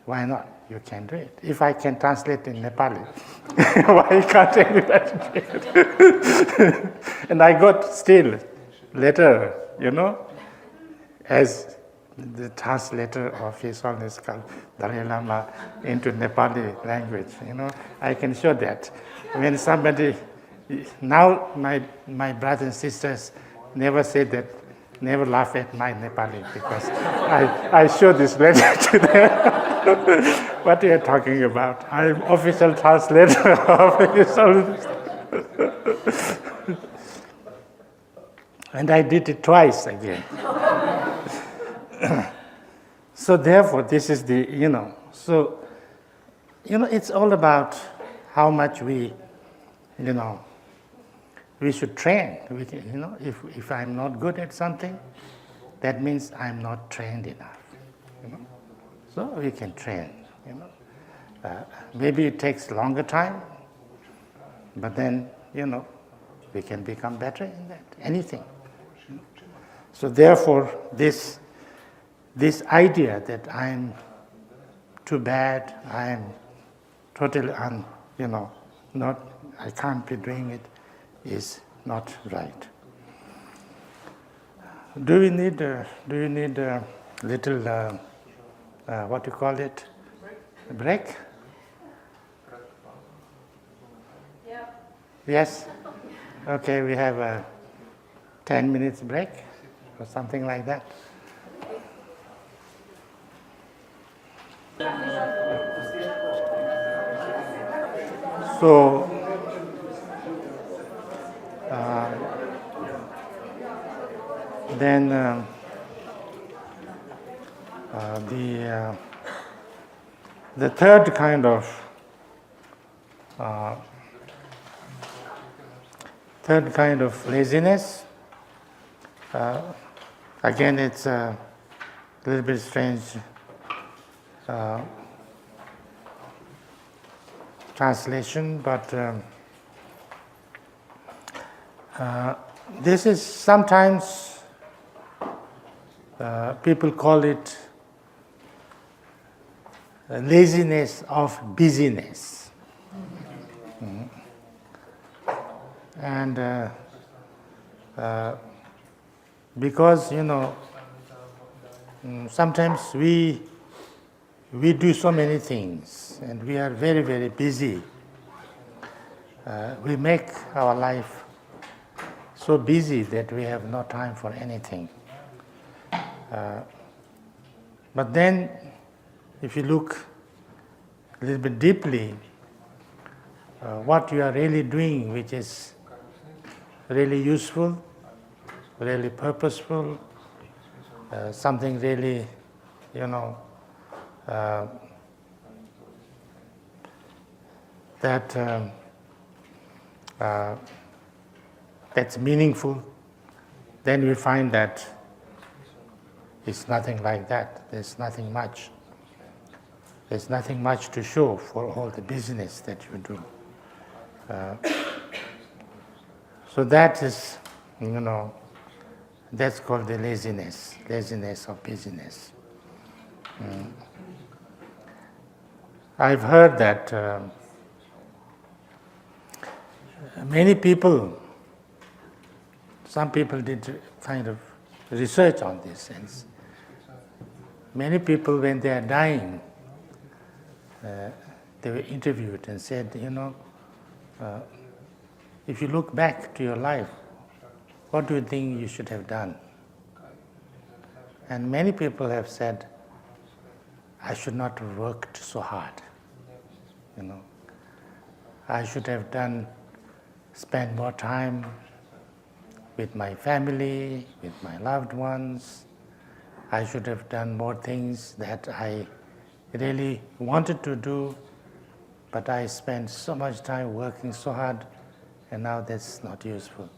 Why not? You can do it. If I can translate in Nepali, why can't anybody do it? And I got still letter, as the translator of His Holiness Dalai Lama into Nepali language, I can show that. When somebody, now my brothers and sisters never say that, never laugh at my Nepali because I show this letter to them. What are you talking about? I'm official translator of His Holiness. And I did it twice again. So therefore, this is the, it's all about how much we should train. If I'm not good at something, that means I'm not trained enough. So we can train. Maybe it takes longer time, but then we can become better in that. Anything. So therefore, this idea that I'm too bad, I'm totally I can't be doing it, is not right. Do you need a little, what do you call it? Break? Yeah. Yes? Okay, we have a 10 minutes break or something like that. So, then the third kind of laziness, again it's a little bit strange translation, but this is sometimes people call it laziness of busyness. And because, sometimes we do so many things and we are very, very busy. We make our life so busy that we have no time for anything. But then, if you look a little bit deeply, what you are really doing, which is really useful, really purposeful, something really, that's meaningful, then we find that it's nothing like that. There's nothing much. There's nothing much to show for all the business that you do. So that is, that's called the laziness of busyness. I've heard that many people, some people did kind of research on this, and many people, when they are dying, they were interviewed and said, if you look back to your life, what do you think you should have done? And many people have said, I should not have worked so hard. I should have spent more time with my family, with my loved ones. I should have done more things that I really wanted to do, but I spent so much time working so hard, and now that's not useful.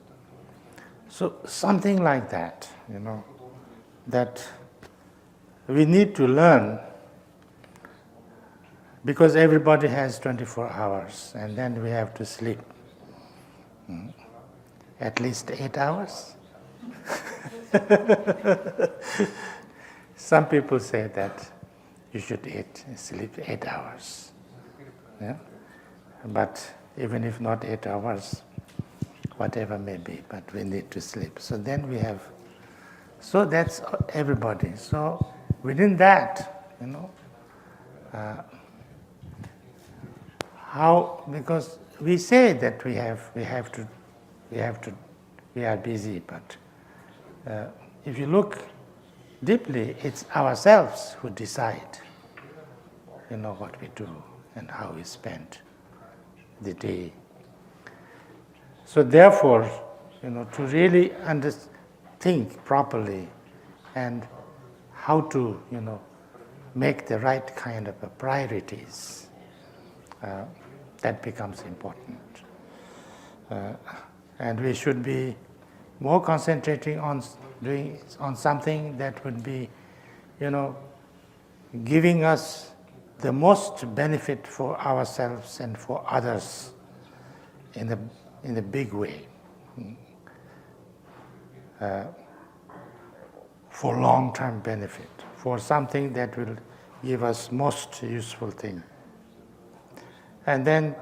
So something like that, that we need to learn, because everybody has 24 hours, and then we have to sleep. At least 8 hours. Some people say that you should sleep 8 hours. Yeah? But even if not 8 hours, whatever may be, but we need to sleep. So then we have, so that's everybody. So within that, how, because we say that we are busy, but if you look deeply, it's ourselves who decide, what we do and how we spend the day. So therefore, to really think properly and how to, make the right kind of priorities, that becomes important. And we should be more concentrating on something that would be, giving us the most benefit for ourselves and for others in a big way, for long-term benefit, for something that will give us most useful thing. And then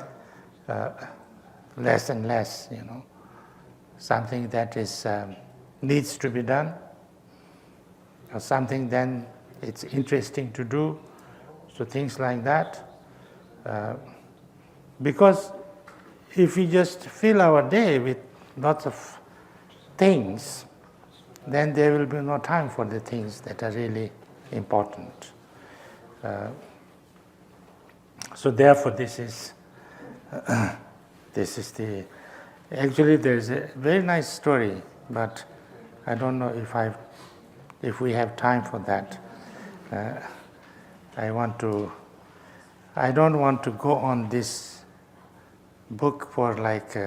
less and less, something that is needs to be done, or something then it's interesting to do, so things like that. Because if we just fill our day with lots of things, then there will be no time for the things that are really important. So therefore this is the, actually there's a very nice story, but I don't know if we have time for that. I don't want to go on this book for like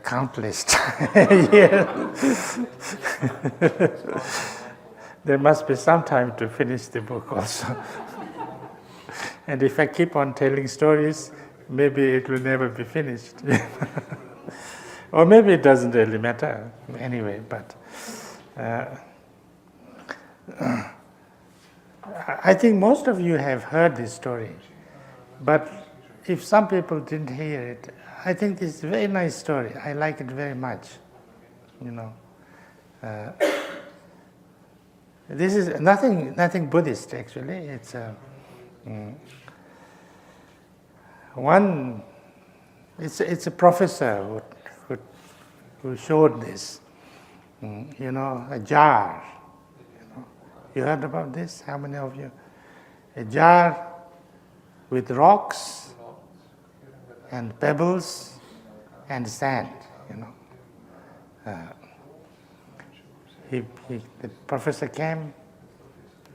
countless years. There must be some time to finish the book also. And if I keep on telling stories, maybe it will never be finished. Or maybe it doesn't really matter anyway, but I think most of you have heard this story, but if some people didn't hear it, I think it's a very nice story. I like it very much, This is nothing Buddhist actually. It's it's a professor who showed this, a jar. You heard about this? How many of you? A jar with rocks and pebbles and sand, The professor came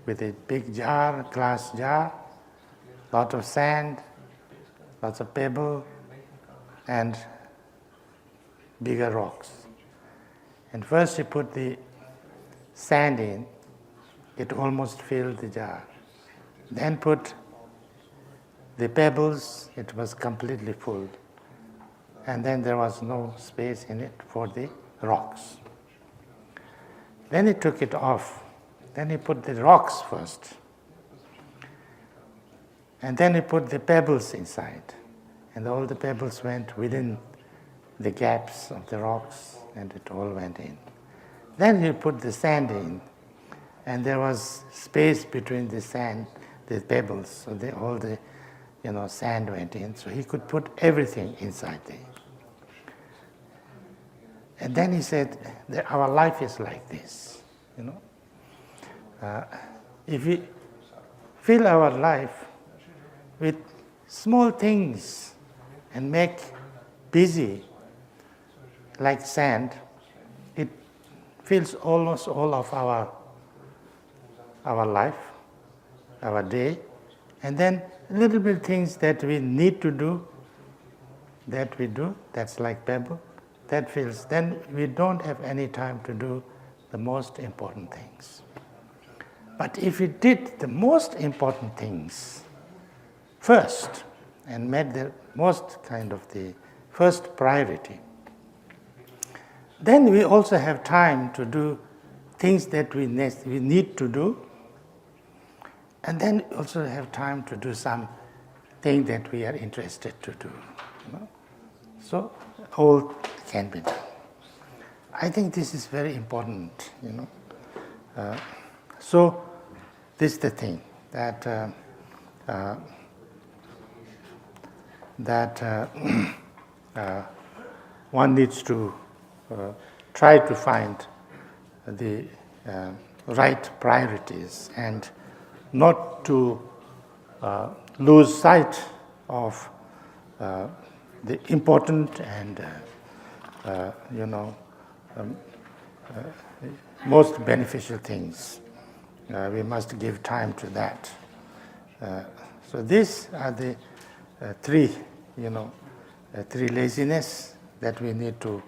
with a big jar, glass jar, lot of sand, lots of pebble, and bigger rocks. And first he put the sand in, it almost filled the jar. Then put the pebbles, it was completely full. And then there was no space in it for the rocks. Then he took it off. Then he put the rocks first. And then he put the pebbles inside. And all the pebbles went within the gaps of the rocks, and it all went in. Then he put the sand in, and there was space between the sand, the pebbles, so all the sand went in, so he could put everything inside there. And then he said that our life is like this, If we fill our life with small things and make busy like sand, it fills almost all of our life, our day, and then little bit things that we need to do, that we do, that's like pebble, that fills. Then we don't have any time to do the most important things. But if we did the most important things first and made the most kind of the first priority, then we also have time to do things that we need to do, and then also have time to do something that we are interested to do. So all can be done. I think this is very important. So this is the thing that one needs to try to find the right priorities and not to lose sight of the important and most beneficial things. We must give time to that. So these are the three laziness that we need to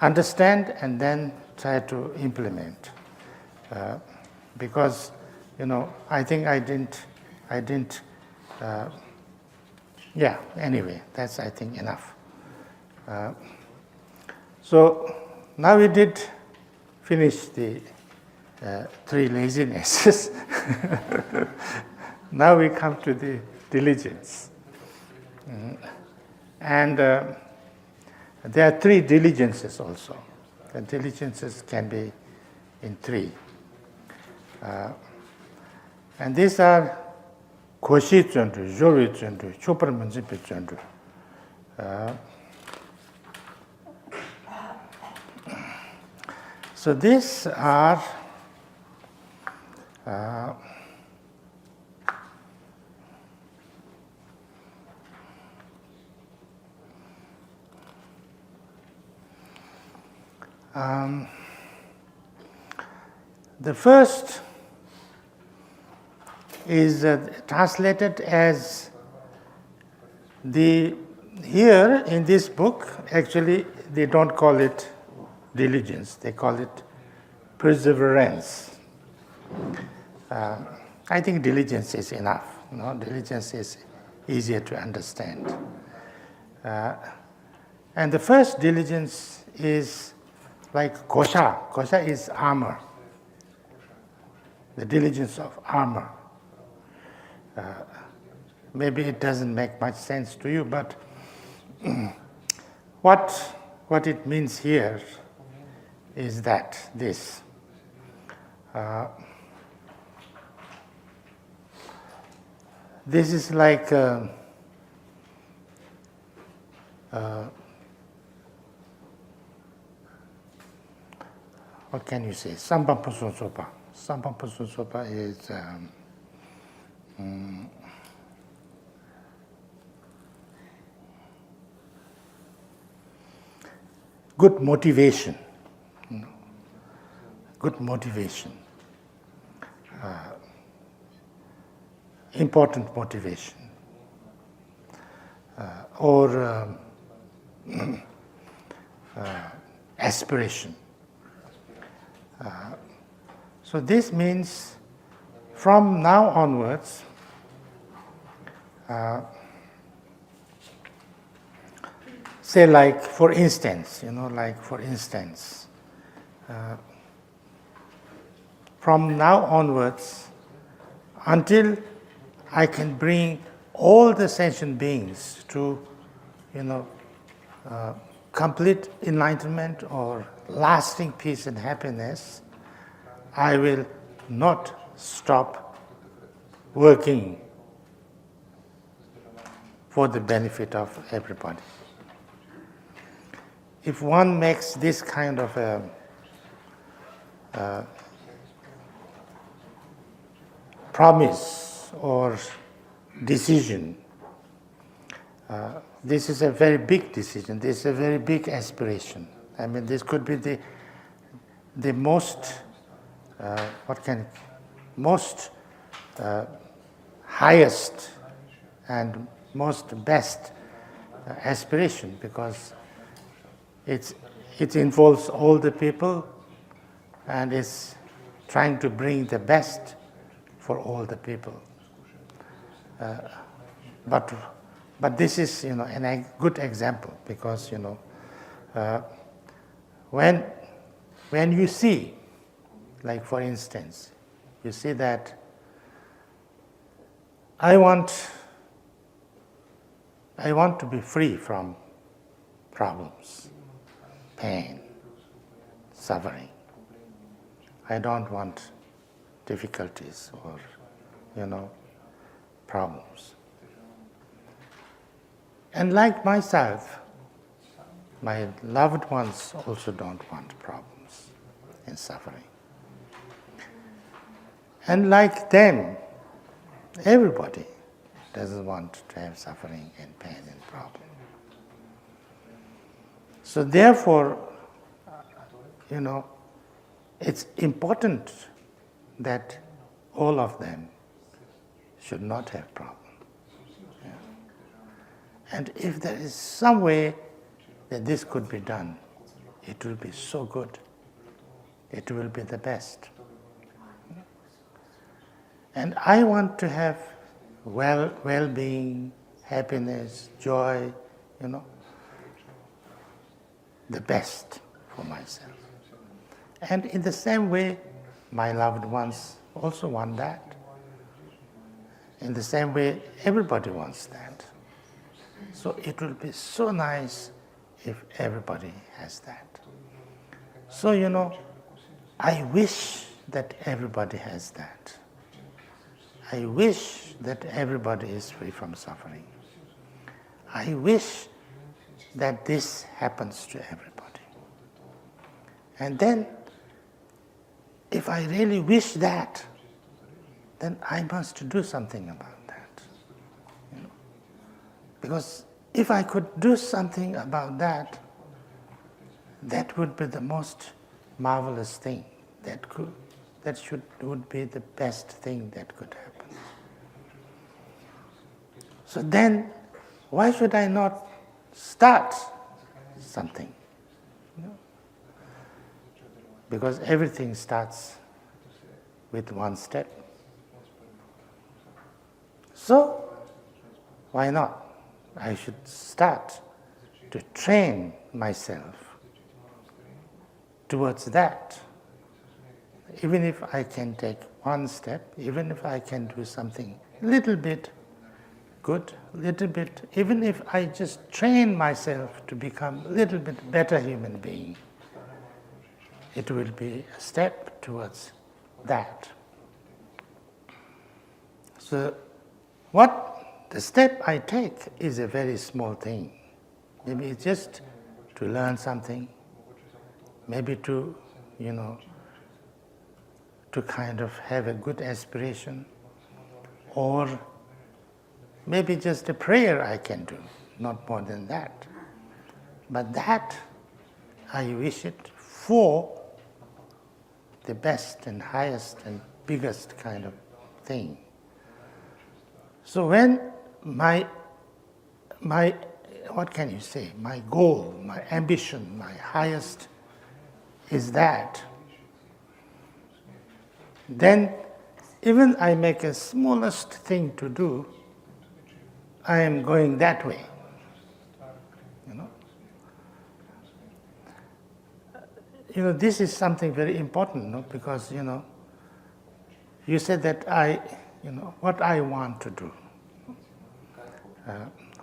understand and then try to implement. Because I think I didn't. Anyway, that's I think enough. So now we did finish the three lazinesses. Now we come to the diligence. And there are 3 diligences also. The diligences can be in 3. And these are Koshi Tsundru, Zhori Tsundru, Chopra Manjipi Tsundru. So these are the first is translated as here in this book, actually they don't call it diligence, they call it perseverance. I think diligence is enough. No? Diligence is easier to understand. And the first diligence is like kosha. Kosha is armor. The diligence of armor. Maybe it doesn't make much sense to you, but what it means here is that this. This is like what can you say? Sampapusun sopa. Sampapusun sopa is good motivation. Good motivation. Important motivation. Or aspiration. So this means from now onwards, say like for instance, from now onwards, until I can bring all the sentient beings to, complete enlightenment or lasting peace and happiness, I will not stop working for the benefit of everybody. If one makes this kind of a promise or decision, this is a very big decision, this is a very big aspiration. I mean, this could be the most, most highest and most best aspiration, because it involves all the people and is trying to bring the best for all the people. But this is, a good example, because, when you see, like for instance, you see that I want to be free from problems, pain, suffering. I don't want difficulties or, problems. And like myself, my loved ones also don't want problems and suffering. And like them, everybody doesn't want to have suffering and pain and problem. So therefore, it's important that all of them should not have problems. Yeah. And if there is some way that this could be done, it will be so good. It will be the best. And I want to have well-being, happiness, joy, the best for myself. And in the same way, my loved ones also want that. In the same way, everybody wants that. So it will be so nice if everybody has that. So, I wish that everybody has that. I wish that everybody is free from suffering. I wish that this happens to everybody. And then, if I really wish that, then I must do something about that. Because if I could do something about that, that would be the most marvelous thing. Would be the best thing that could happen. So then, why should I not start something? Because everything starts with one step. So, why not? I should start to train myself towards that. Even if I can take one step, even if I can do something little bit good, little bit, even if I just train myself to become a little bit better human being, it will be a step towards that. So, the step I take is a very small thing. Maybe it's just to learn something, maybe to, to kind of have a good aspiration, or maybe just a prayer I can do, not more than that. But that, I wish it for the best and highest and biggest kind of thing. So when my what can you say, my goal, my ambition, my highest is that, then even I make a smallest thing to do, I am going that way. This is something very important, because, you said that what I want to do,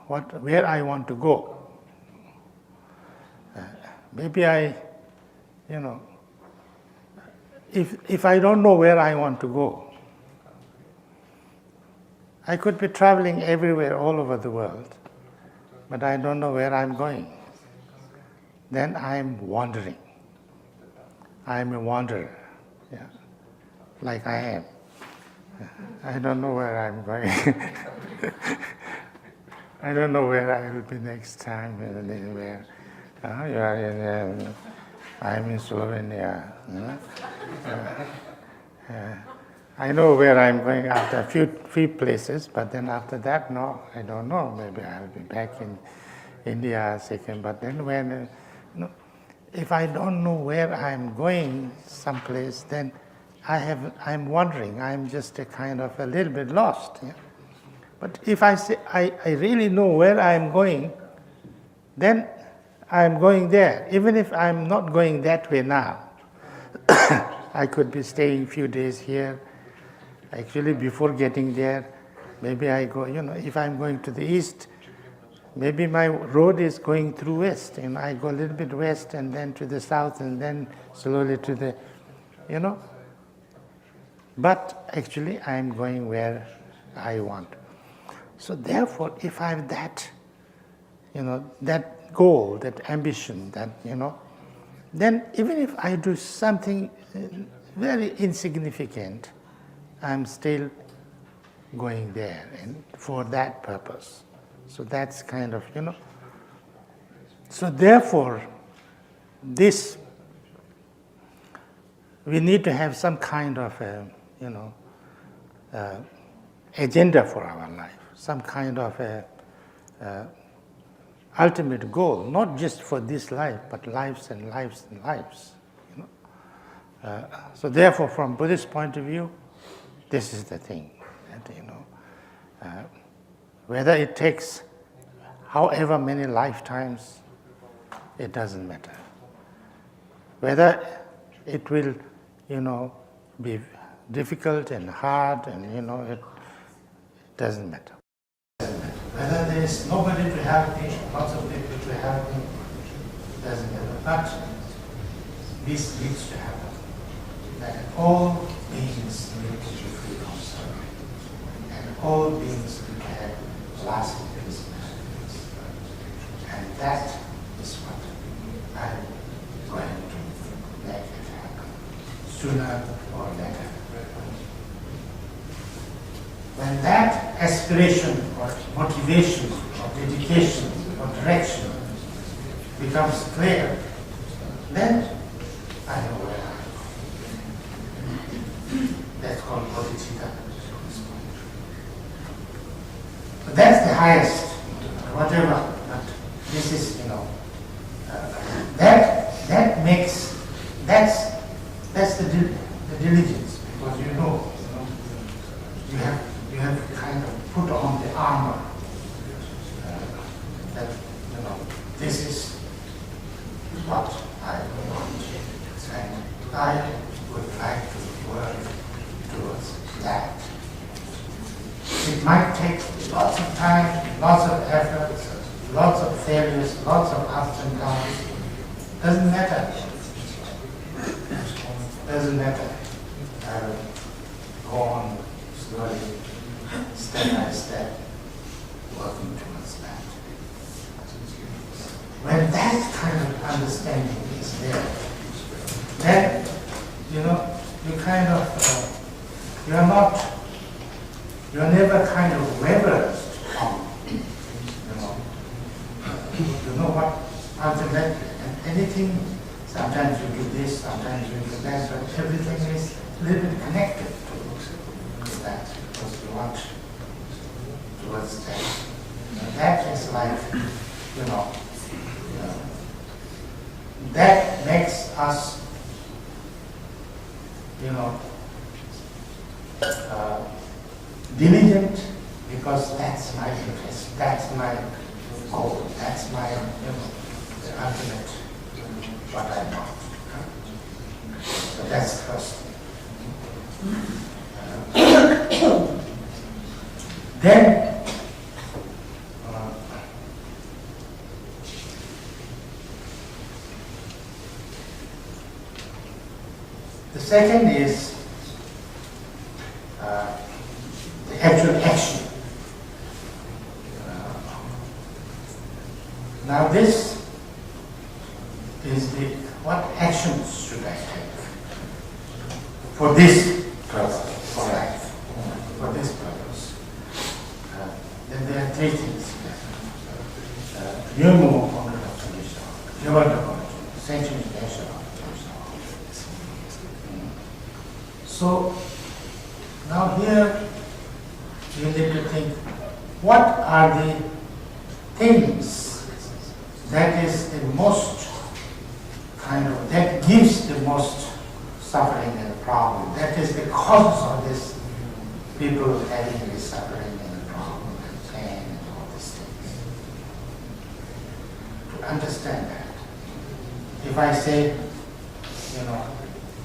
where I want to go. Maybe if I don't know where I want to go, I could be traveling everywhere, all over the world, but I don't know where I'm going. Then I'm wandering. I'm a wanderer, like I am. I don't know where I'm going. I don't know where I will be next time. Where you are in, I'm in Slovenia. I know where I'm going after a few places, but then after that, no, I don't know. Maybe I'll be back in India, Sikkim. But then when, if I don't know where I'm going someplace, then I'm wandering. I'm just a kind of a little bit lost. But if I say I really know where I'm going, then I'm going there. Even if I'm not going that way now, I could be staying a few days here. Actually, before getting there, maybe I go, if I'm going to the east, maybe my road is going through west, and I go a little bit west and then to the south and then slowly to the, But actually, I'm going where I want. So therefore, if I have that, that goal, that ambition, that, then even if I do something very insignificant, I'm still going there and for that purpose. So that's kind of, So therefore, we need to have some kind of agenda for our life, some kind of ultimate goal, not just for this life, but lives and lives and lives. So therefore, from Buddhist point of view, this is the thing. That, whether it takes however many lifetimes, it doesn't matter. Whether it will, be difficult and hard, and it doesn't matter. Whether there is nobody to help me, lots of people to help me, doesn't matter. But this needs to happen. That all beings need to be free from suffering. And all beings need to have lasting peace and happiness. And that is what I'm going to make it happen, sooner or later. When that aspiration or motivation or dedication or direction becomes clear, then I know where I am. That's called bodhicitta. But that's the highest, whatever. But this is, that makes, that's the diligence, because you have to kind of put on the armor that, this is what I want, and I would like to work towards that. It might take lots of time, lots of efforts, lots of failures, lots of ups and downs. Doesn't matter. Doesn't matter. I will go on slowly, step by step, working towards that. When that kind of understanding is there, then, you kind of, you're never kind of leveraged on, you know what, ultimately, and anything, sometimes you do this, sometimes you do that, but everything is a little bit connected to that, because you want towards that. And that is like, that makes us, diligent, because that's my interest, that's my goal, that's my, the ultimate, what I want. So that's the first thing. Then, the second is the actual action. Now this is what actions should I take for this purpose, for life, for this purpose. Then there are three things. So now here you need to think, what are the things that is the most that gives the most suffering and problem, that is the cause of this people having this suffering and problem and pain and all these things. To understand that, if I say,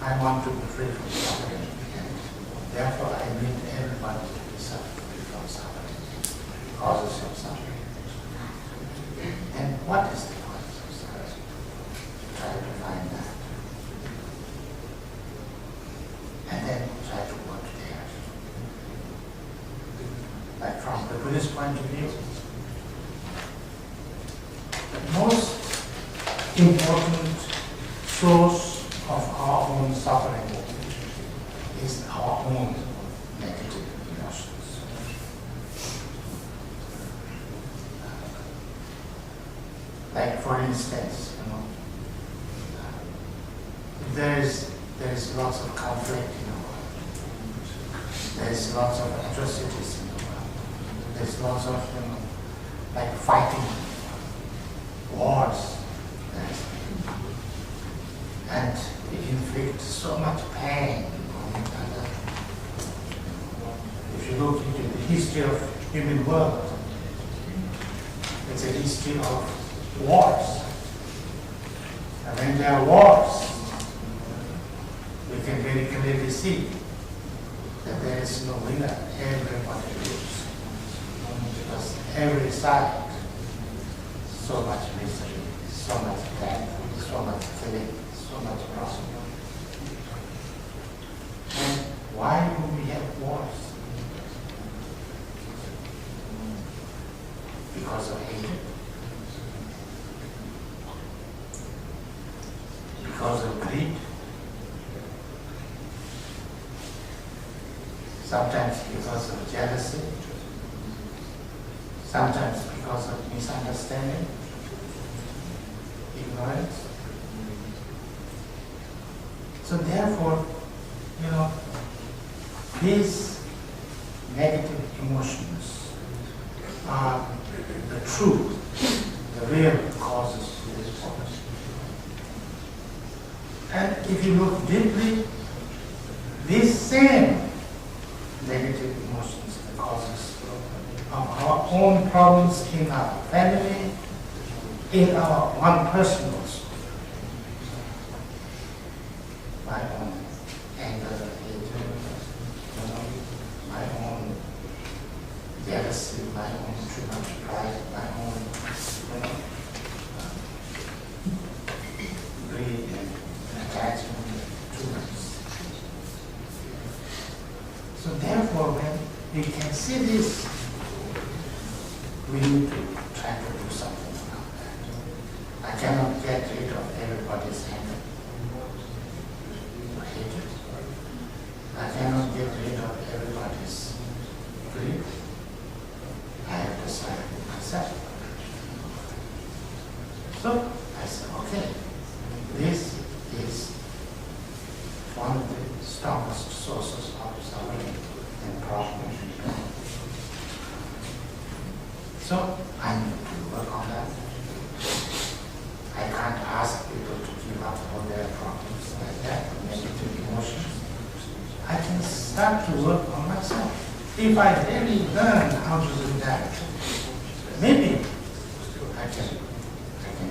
I want to be free from suffering, and therefore I need everyone to be free from suffering, causes of suffering. And what is the cause of suffering? Try to find that. And then try to work there. Like from the Buddhist point of view, the most important source of our own suffering is our own negative emotions. Like for instance, there is lots of conflict in the world. There's lots of atrocities in the world. There's lots of like fighting, wars. And it inflicts so much pain on each other. If you look into the history of human world, it's a history of wars. And when there are wars, we can very clearly see that there is no winner, everybody loses. Because every side, so much misery, so much death, so much killing, so much problem. And why do we have wars? Because of hatred? Because of greed? Sometimes because of jealousy? Sometimes because of misunderstanding? Ignorance? So therefore, these negative emotions are the truth, the real causes of this problem. And if you look deeply, these same negative emotions are the causes of our own problems in our family, in our one person also. My own anger, hatred, my own jealousy, my own too much pride, my own greed and attachment to us. So therefore, when we can see this, we need to try to do something about that. I cannot get rid of everybody's anger or hatred. I cannot get rid of everybody's greed. I have to start with myself. So I said, okay, this is one of the strongest sources of suffering and problem. So I need to work on that. I can't ask people to give up all their problems like that, negative emotions. I can start to work on myself. If I really learn how to do that, maybe I can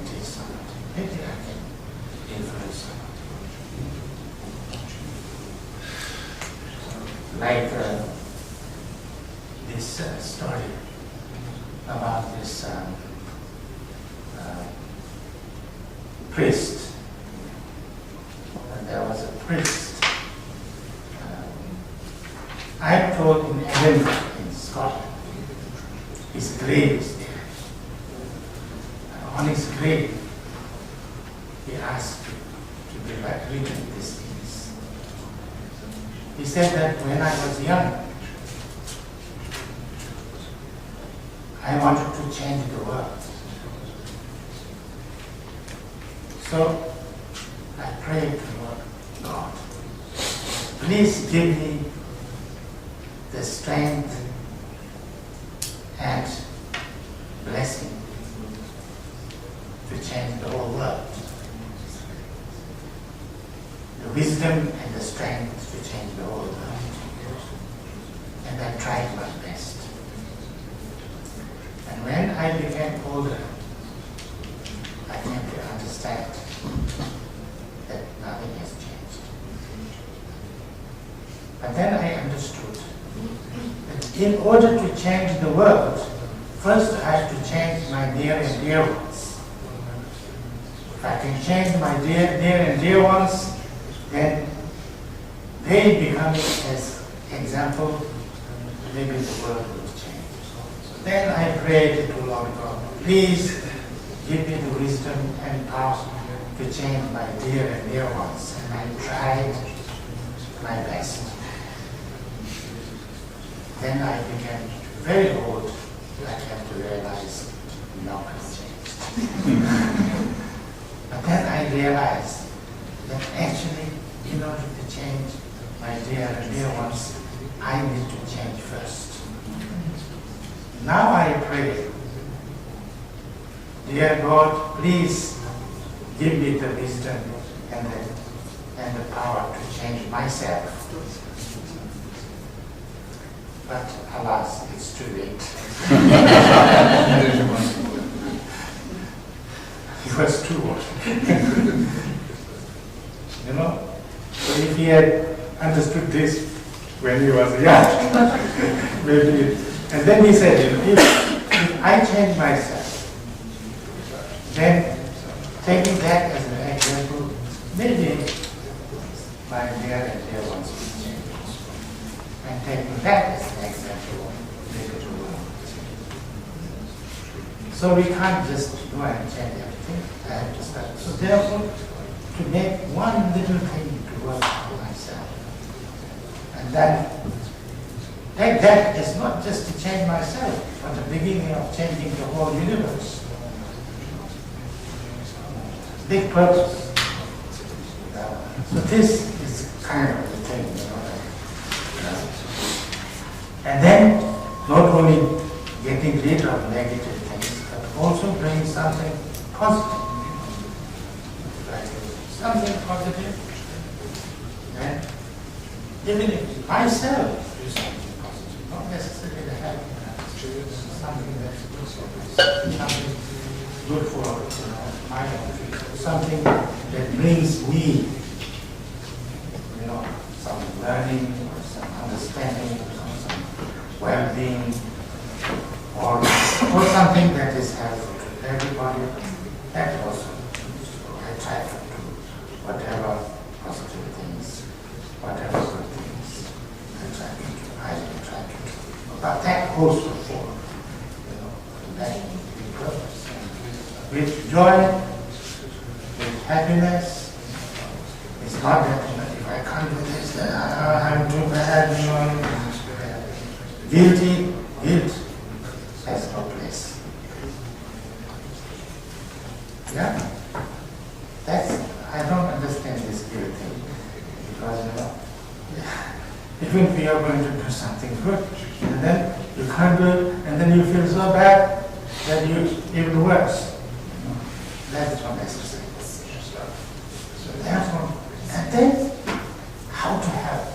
teach somebody. Maybe I can influence somebody. Like this story about this priest. And there was a priest. I'm told in Edinburgh, in Scotland, his grave is there. On his grave, he asked to be written these things. He said that when I was young, I wanted to change the world. So I prayed to God, please give me the strength and blessing to change the whole world. The wisdom and the strength to change the whole world. And I tried my best. And when I became older, I came to understand that nothing has changed. But then I understood that in order to change the world, first I have to change my near and dear ones. If I can change my near and dear ones, then they become as example, maybe the world will change. Then I prayed to Lord God, please give me the wisdom and power to change my dear and dear ones. And I tried my best. Then I became very old. I came to realize nothing changed. But then I realized that actually, in order to change my dear and dear ones, I need to change first. Now I pray, dear God, please give me the wisdom and the power to change myself. But alas, it's too late. He was too old. So if he had understood this when he was young, maybe. And then he said, if I change myself, then taking that as an example, maybe my dear and dear ones will change. And taking that as an example, maybe it will. So we can't just go and change everything. I have to start. So therefore, to make one little thing to work for myself. And then take that is not just to change myself, but the beginning of changing the whole universe. Big purpose. So this is kind of the thing, And then not only getting rid of negative things, but also bring something positive. Something positive. And even if myself do something positive, not necessarily the help, something that's something good for my own future, something that brings me, some learning or some understanding or some well-being or something that is helpful to everybody. That also I try to do whatever positive things, whatever good things I try to do. But that also for that purpose. With joy, with happiness. It's not that if I can't do this, then I'm too bad. Guilt has no place. Yeah? I don't understand this guilt thing. Because, even if you are going to do something good, and then you can't do it, and then you feel so bad that you even worse. That is not necessary. So therefore, and then how to help?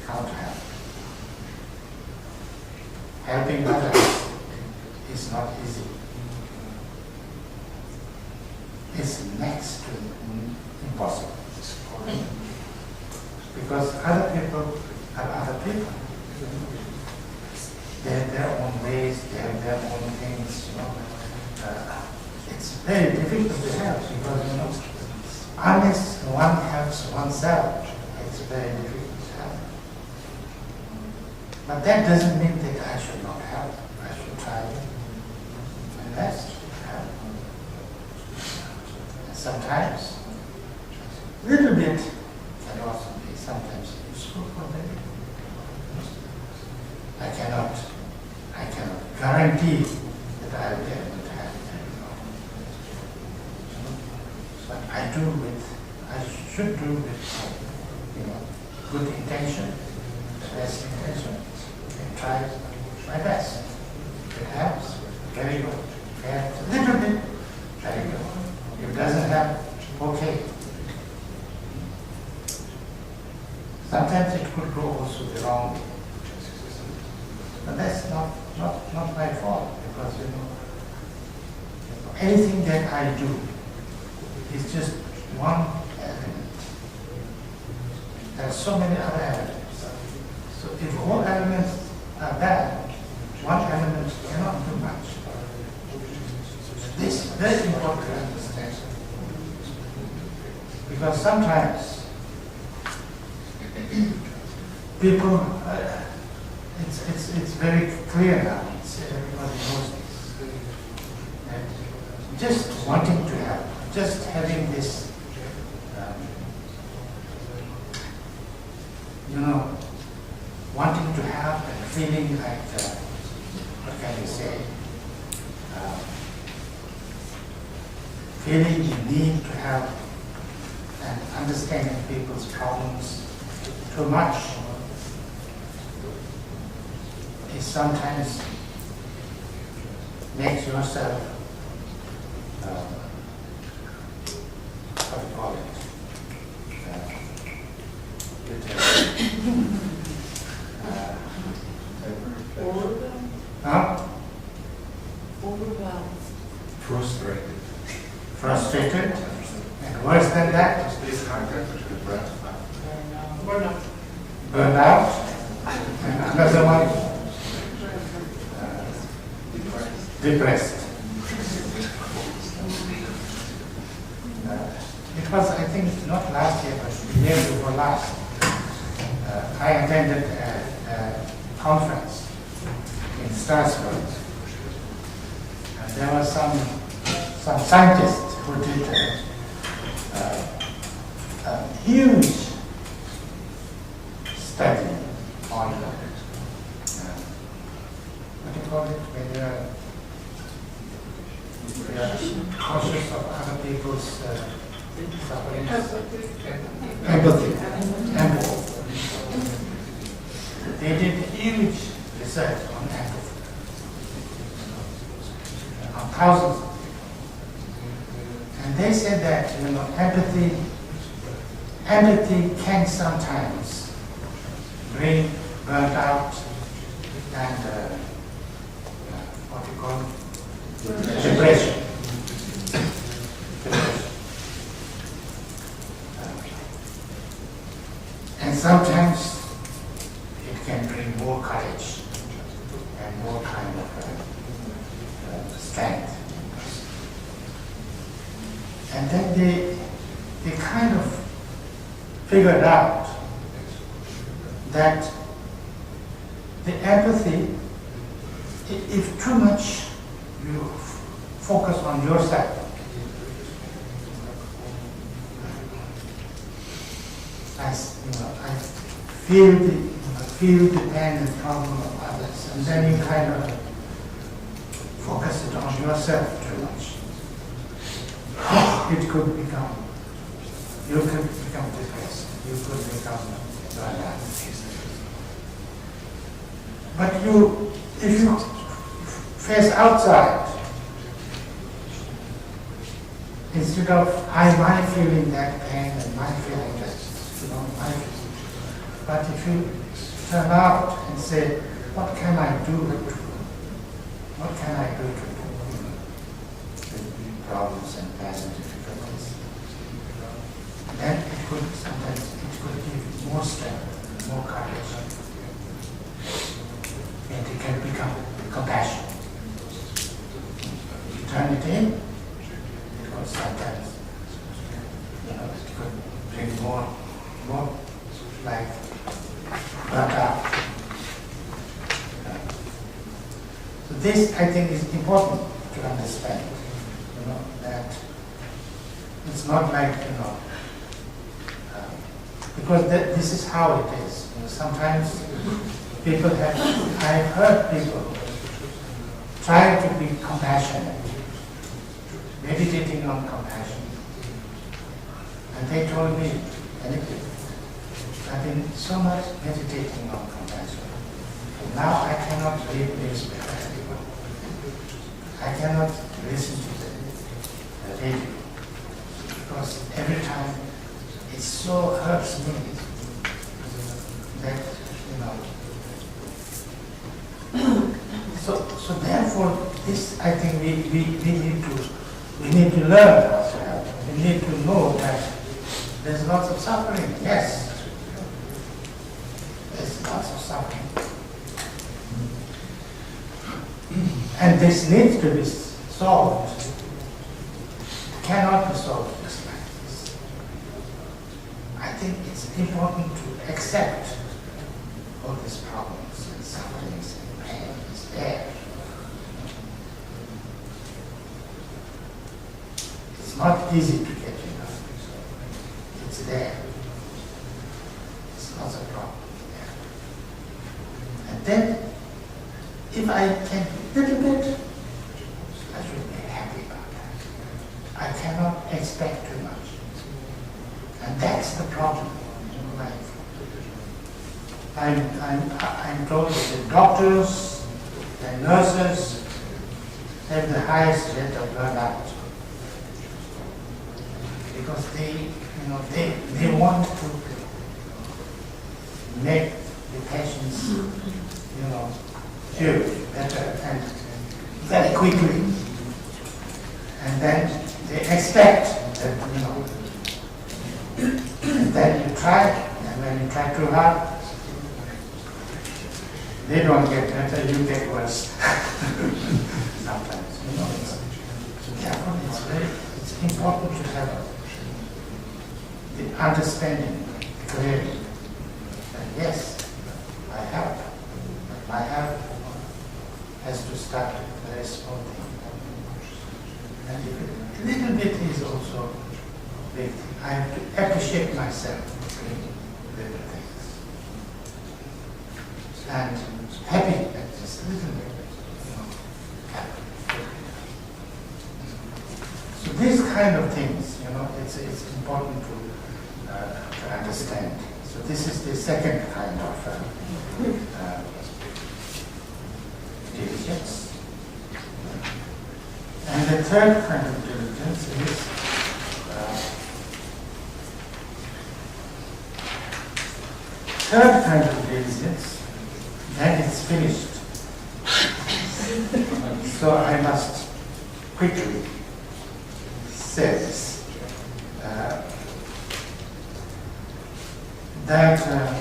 How to help? Helping others is not easy. It's next to impossible. Because other people are other people. They have their own ways, they have their own things, it's very difficult to help because, unless one helps oneself, it's very difficult to help. But that doesn't mean that I should not help. I should try my best to help. And sometimes, a little bit can also be sometimes useful for them. I cannot guarantee that I will be able to help everyone. But I should do with, good intention, best intention, and try my best. It helps, very good. It helps a little bit, very good. If it doesn't help, okay. Sometimes it could go also the wrong way. But that's not my fault, because anything that I do is just one element. There are so many other elements. So if all elements are bad, one element cannot do much. This is very important to understand. Because sometimes people, it's very clear now. Everybody knows this. And just wanting to help, just having this, wanting to help and feeling like, what can you say? Feeling the need to help and understanding people's problems too much is sometimes makes yourself, what do you call it? Frustrated, and worse than that, burnout, and another one, depressed. It was, I think, not last year, but the year before last. I attended a conference in Strasbourg, and there was some scientist who did a huge study on what do you call it, when you are cautious of other people's suffering. Empathy. They did huge research on empathy, on thousands of people. And they said that, empathy can sometimes bring burnt out and what you call depression. And sometimes it can bring more courage and more kind of strength. And then they kind of figured out that the empathy, if too much you focus on yourself, as I feel the pain and problem of others, and then you kind of focus it on yourself too much. It could become, you could become depressed, you could become violent. But if you face outside, instead of my feeling that pain and my feeling that, but if you turn out and say, what can I do? What can I do to the problems and pain and difficulties? Then sometimes it could give more strength, more courage. And it can become compassion. You turn it in, because sometimes, it could bring more like burnt out. So this, I think, is important to understand. That it's not like because this is how it is. Sometimes people I've heard people trying to be compassionate, meditating on compassion. And they told me, I've been so much meditating on compassion. Now I cannot read newspaper anymore. I cannot listen to the radio. Because every time it so hurts me that, So therefore, this, I think we need to learn ourselves. We need to know that there's lots of suffering. Yes, there's lots of suffering, and this needs to be solved. It cannot be solved just like this. I think it's important to accept all these problems and sufferings and pain is there. It's not easy to get enough. It's there. It's not a problem there. And then, if I can do a little bit, I should be happy about that. I cannot expect too much. And that's the problem in life. I'm told that the doctors, the nurses have the highest rate of burnout. Because they want to make the patients, cure better and very quickly. And then they expect that, and then you try, and when you try too hard, they don't get better, you get worse. Sometimes. important to have the understanding clearly that yes, I help, but my help has to start with a very small thing. And a little bit is also big. I have to appreciate myself doing little things. And happy at just a little bit. So these kind of things, it's important to understand. So this is the second kind of diligence. And the third kind of diligence is third kind of diligence, then it's finished. So I must quickly say this, that there are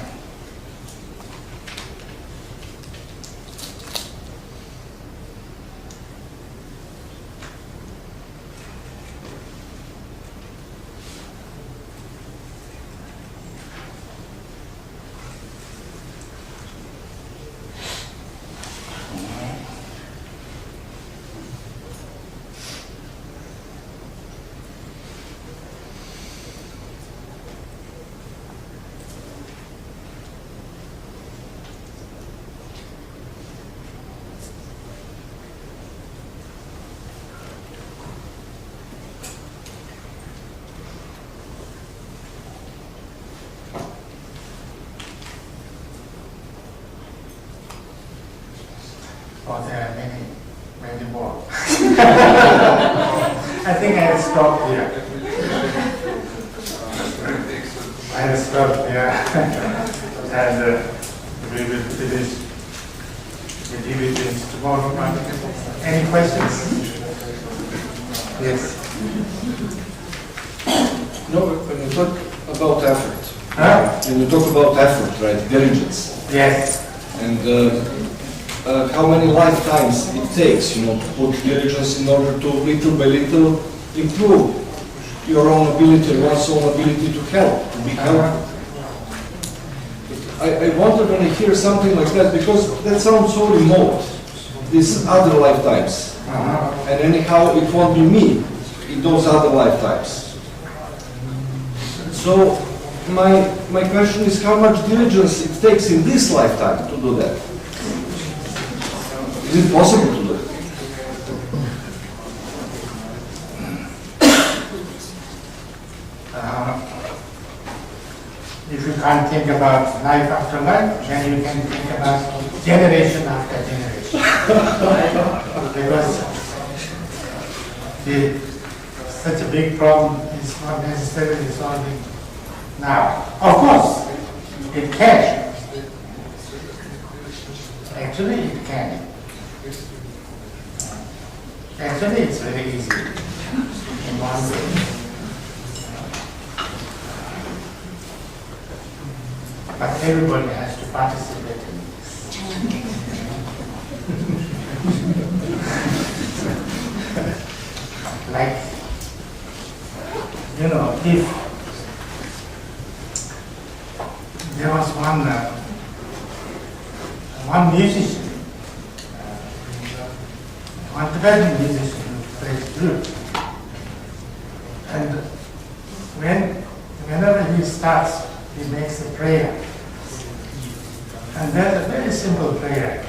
many more. I think I will stop here. I will stop here. And we will finish the diligence tomorrow morning. Any questions? Yes. No, when you talk about effort, Huh? when you talk about effort, right, diligence, Yes. and how many lifetimes it takes, to put diligence in order to little by little improve your own ability, one's own ability to help, to be helpful. I wonder when I hear something like that, because that sounds so remote, these other lifetimes. And anyhow, it won't be me in those other lifetimes. So my question is, how much diligence it takes in this lifetime to do that? Is it possible to do it? If you can't think about life after life, then you can think about generation after generation. Because such a big problem is not necessarily solving now. Of course, it can. Actually, it can. Actually, it's very easy in one way. But everybody has to participate in this. Like, if there was one musician, one Tibetan musician who plays flute, and whenever he starts, he makes a prayer. And that's a very simple prayer.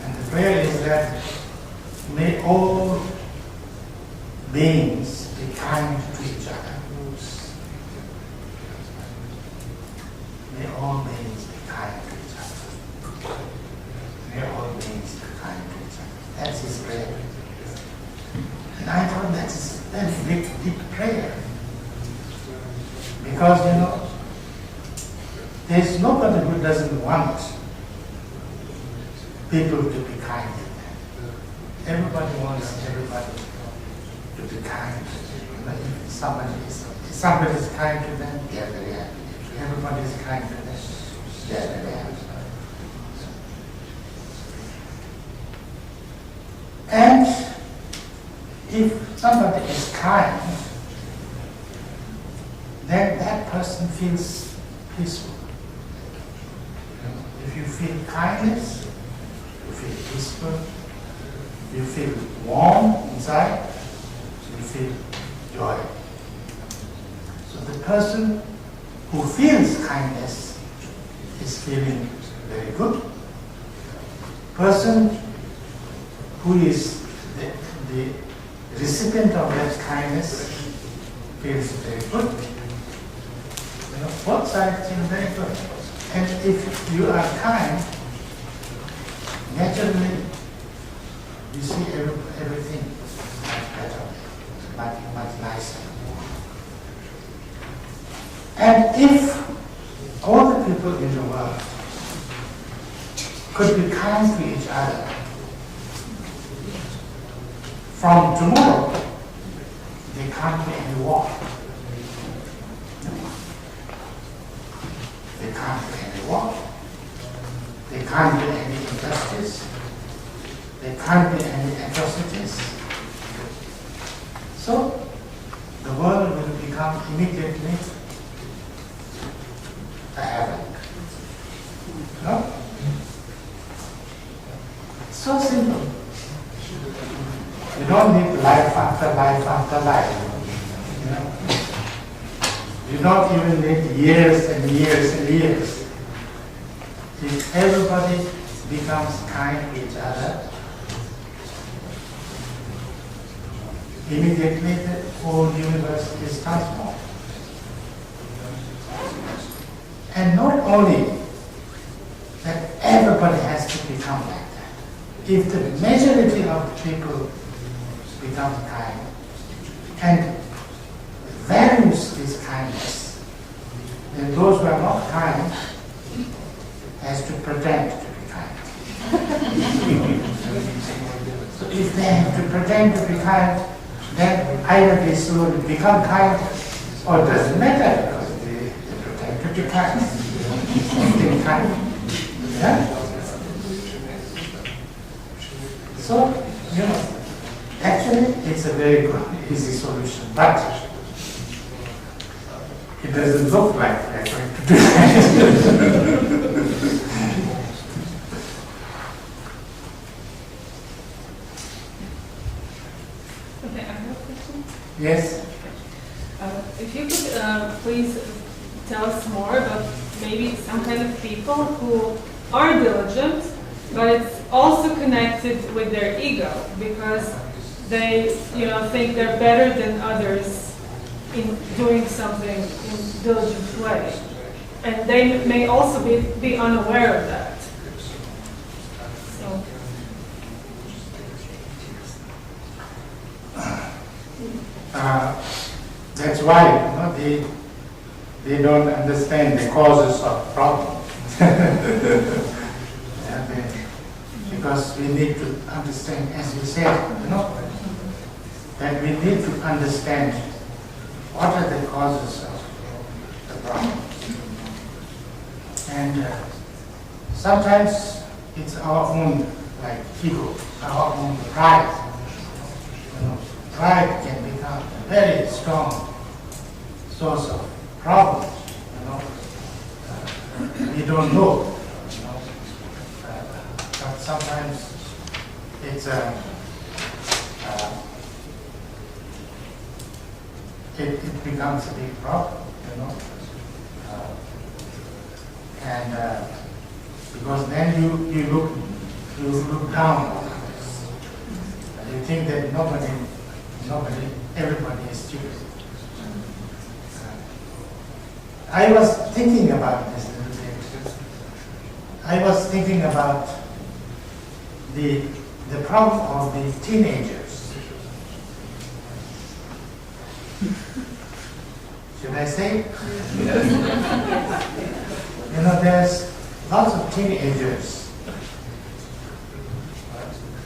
And the prayer is that may all beings be kind to each other. May all beings be kind to each other. May all beings be kind to each other. That's his prayer. And I thought that's a very big prayer. Because, there's nobody who doesn't want people to be kind to them. Everybody wants everybody to be kind. If somebody is kind to them, they are very happy. If everybody is kind to them, they are very happy. And if somebody is kind, then that person feels peaceful. If you feel kindness, you feel peaceful, you feel warm inside, you feel joy. So the person who feels kindness is feeling very good. Person who is the recipient of that kindness feels very good. You know, both sides feel very good. And if you are kind, naturally you see everything much better, much nicer. And if all the people in the world could be kind to each other, from tomorrow there can't be any war. There can't be any war. There can't be any injustice. There can't be any atrocities. So the world will become immediately a heaven. No? So simple. You don't need life after life after life. You know? You don't even need years and years and years. If everybody becomes kind to each other, immediately the whole universe is transformed. And not only that everybody has to become like that. If the majority of the people become kind and values this kindness, then those who are not kind has to pretend to be kind. So if they have to pretend to be kind, then either they slowly become kind or it doesn't matter because they pretend to be kind. They're kind. Yeah? So, you know, actually it's a very good, easy solution, but it doesn't look like they're going to do that. Okay, I have a question. Yes? If you could please tell us more about maybe some kind of people who are diligent, but it's also connected with their ego because they, think they're better than others in doing something in a diligent way. And they may also be unaware of that. So. That's why they don't understand the causes of problems. Because we need to understand, as you said, that we need to understand what are the causes of the problem. And sometimes it's our own, like ego, our own pride. Pride can become a very strong source of problems. We don't know. But sometimes it's it becomes a big problem, and because then you look down on others. You think that everybody is stupid. I was thinking about this a little bit. I was thinking about the problem of the teenagers. Should I say? There's lots of teenagers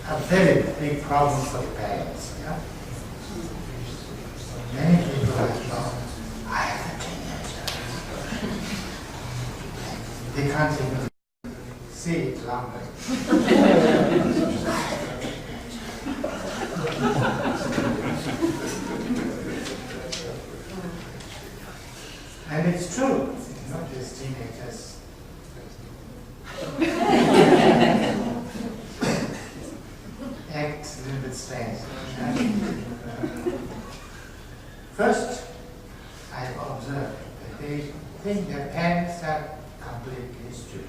have very big problems for parents. Yeah? Many people are I have a teenager. They can't even say it longer. it's a little bit strange. First, I observed that they think their parents are completely stupid.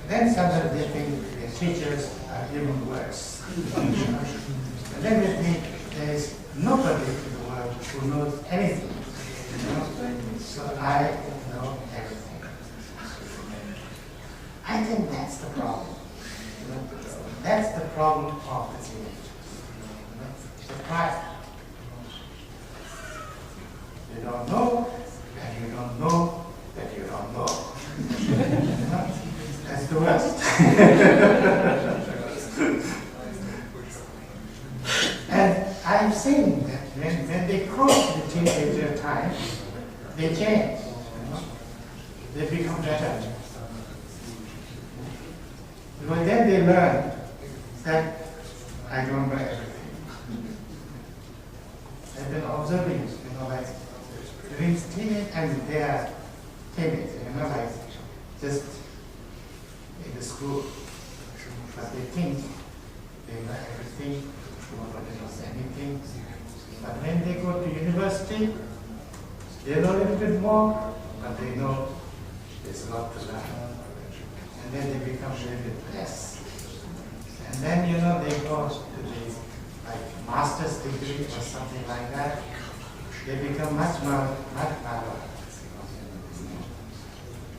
Then sometimes they think their teachers are even worse. And then they think there is nobody in the world who knows anything. So I know everything. I think that's the problem. That's the problem of the teenagers. The pride. You don't know that you don't know that you don't know. That's the worst. And I've seen that when they cross the teenager time, they change. They become better. Because then they learn that I don't know everything. I've been observing, like during teenage and they are teenage, like just in the school. But they think they know everything, nobody knows anything. But when they go to university, they know a little bit more, but they know there's a lot to learn. And then they become a little bit less. And then, they go to the master's degree or something like that. They become much more.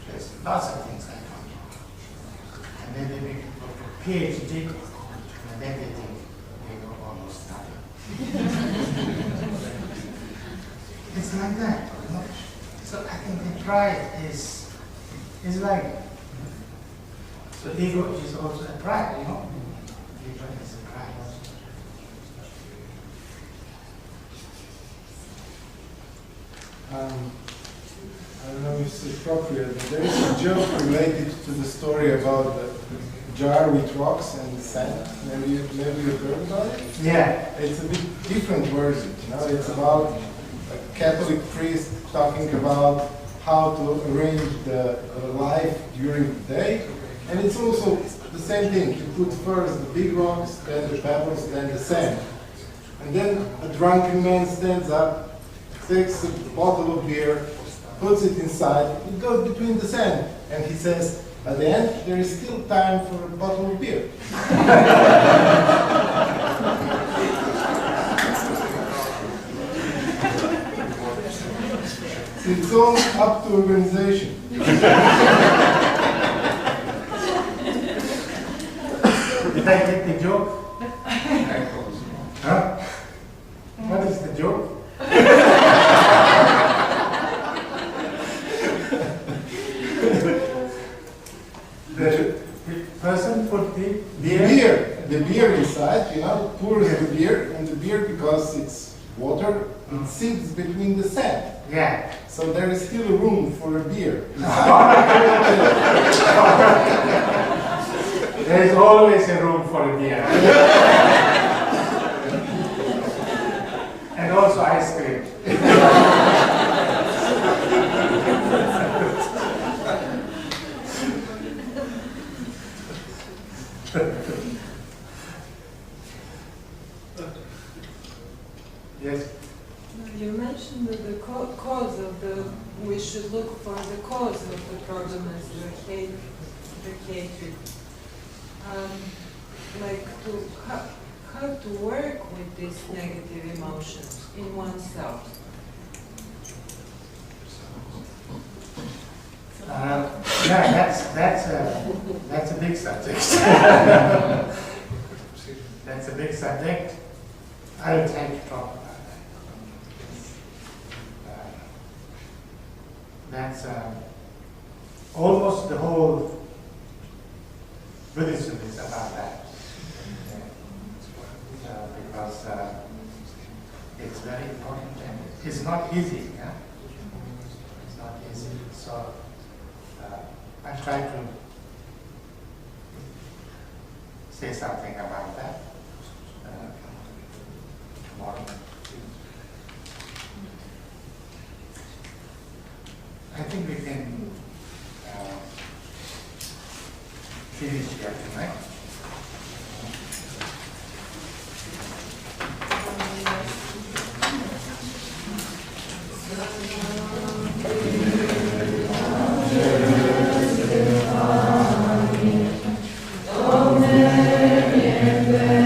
There's lots of things like that. And then they go to PhD, and then they think they know almost nothing. It's like that. So I think the pride is like. So ego is also a pride, Ego is a pride. I don't know if it's appropriate, but there is a joke related to the story about the jar with rocks and sand. Maybe you've heard about it? Yeah. It's a bit different version, It's about a Catholic priest talking about how to arrange the life during the day. And it's also the same thing. You put first the big rocks, then the pebbles, then the sand. And then a drunken man stands up, takes a bottle of beer, puts it inside, it goes between the sand. And he says, at the end, there is still time for a bottle of beer. It's all up to organization. Did I get the joke? Huh? What is the joke? The person put the beer inside, pours the beer, and the beer, because it's water, it sinks between the sand. Yeah. So there is still room for a beer. There is always a room for a beer. And also ice cream. Yes? You mentioned that the cause of we should look for the cause of the problem as the hatred. How to work with these negative emotions in oneself. That's a big subject. That's a big subject. I will try to talk about that. That's almost the whole Buddhism is about that. Because it's very important and it's not easy. It's not easy. So I try to say something about that tomorrow. I think we can finish here tonight. Om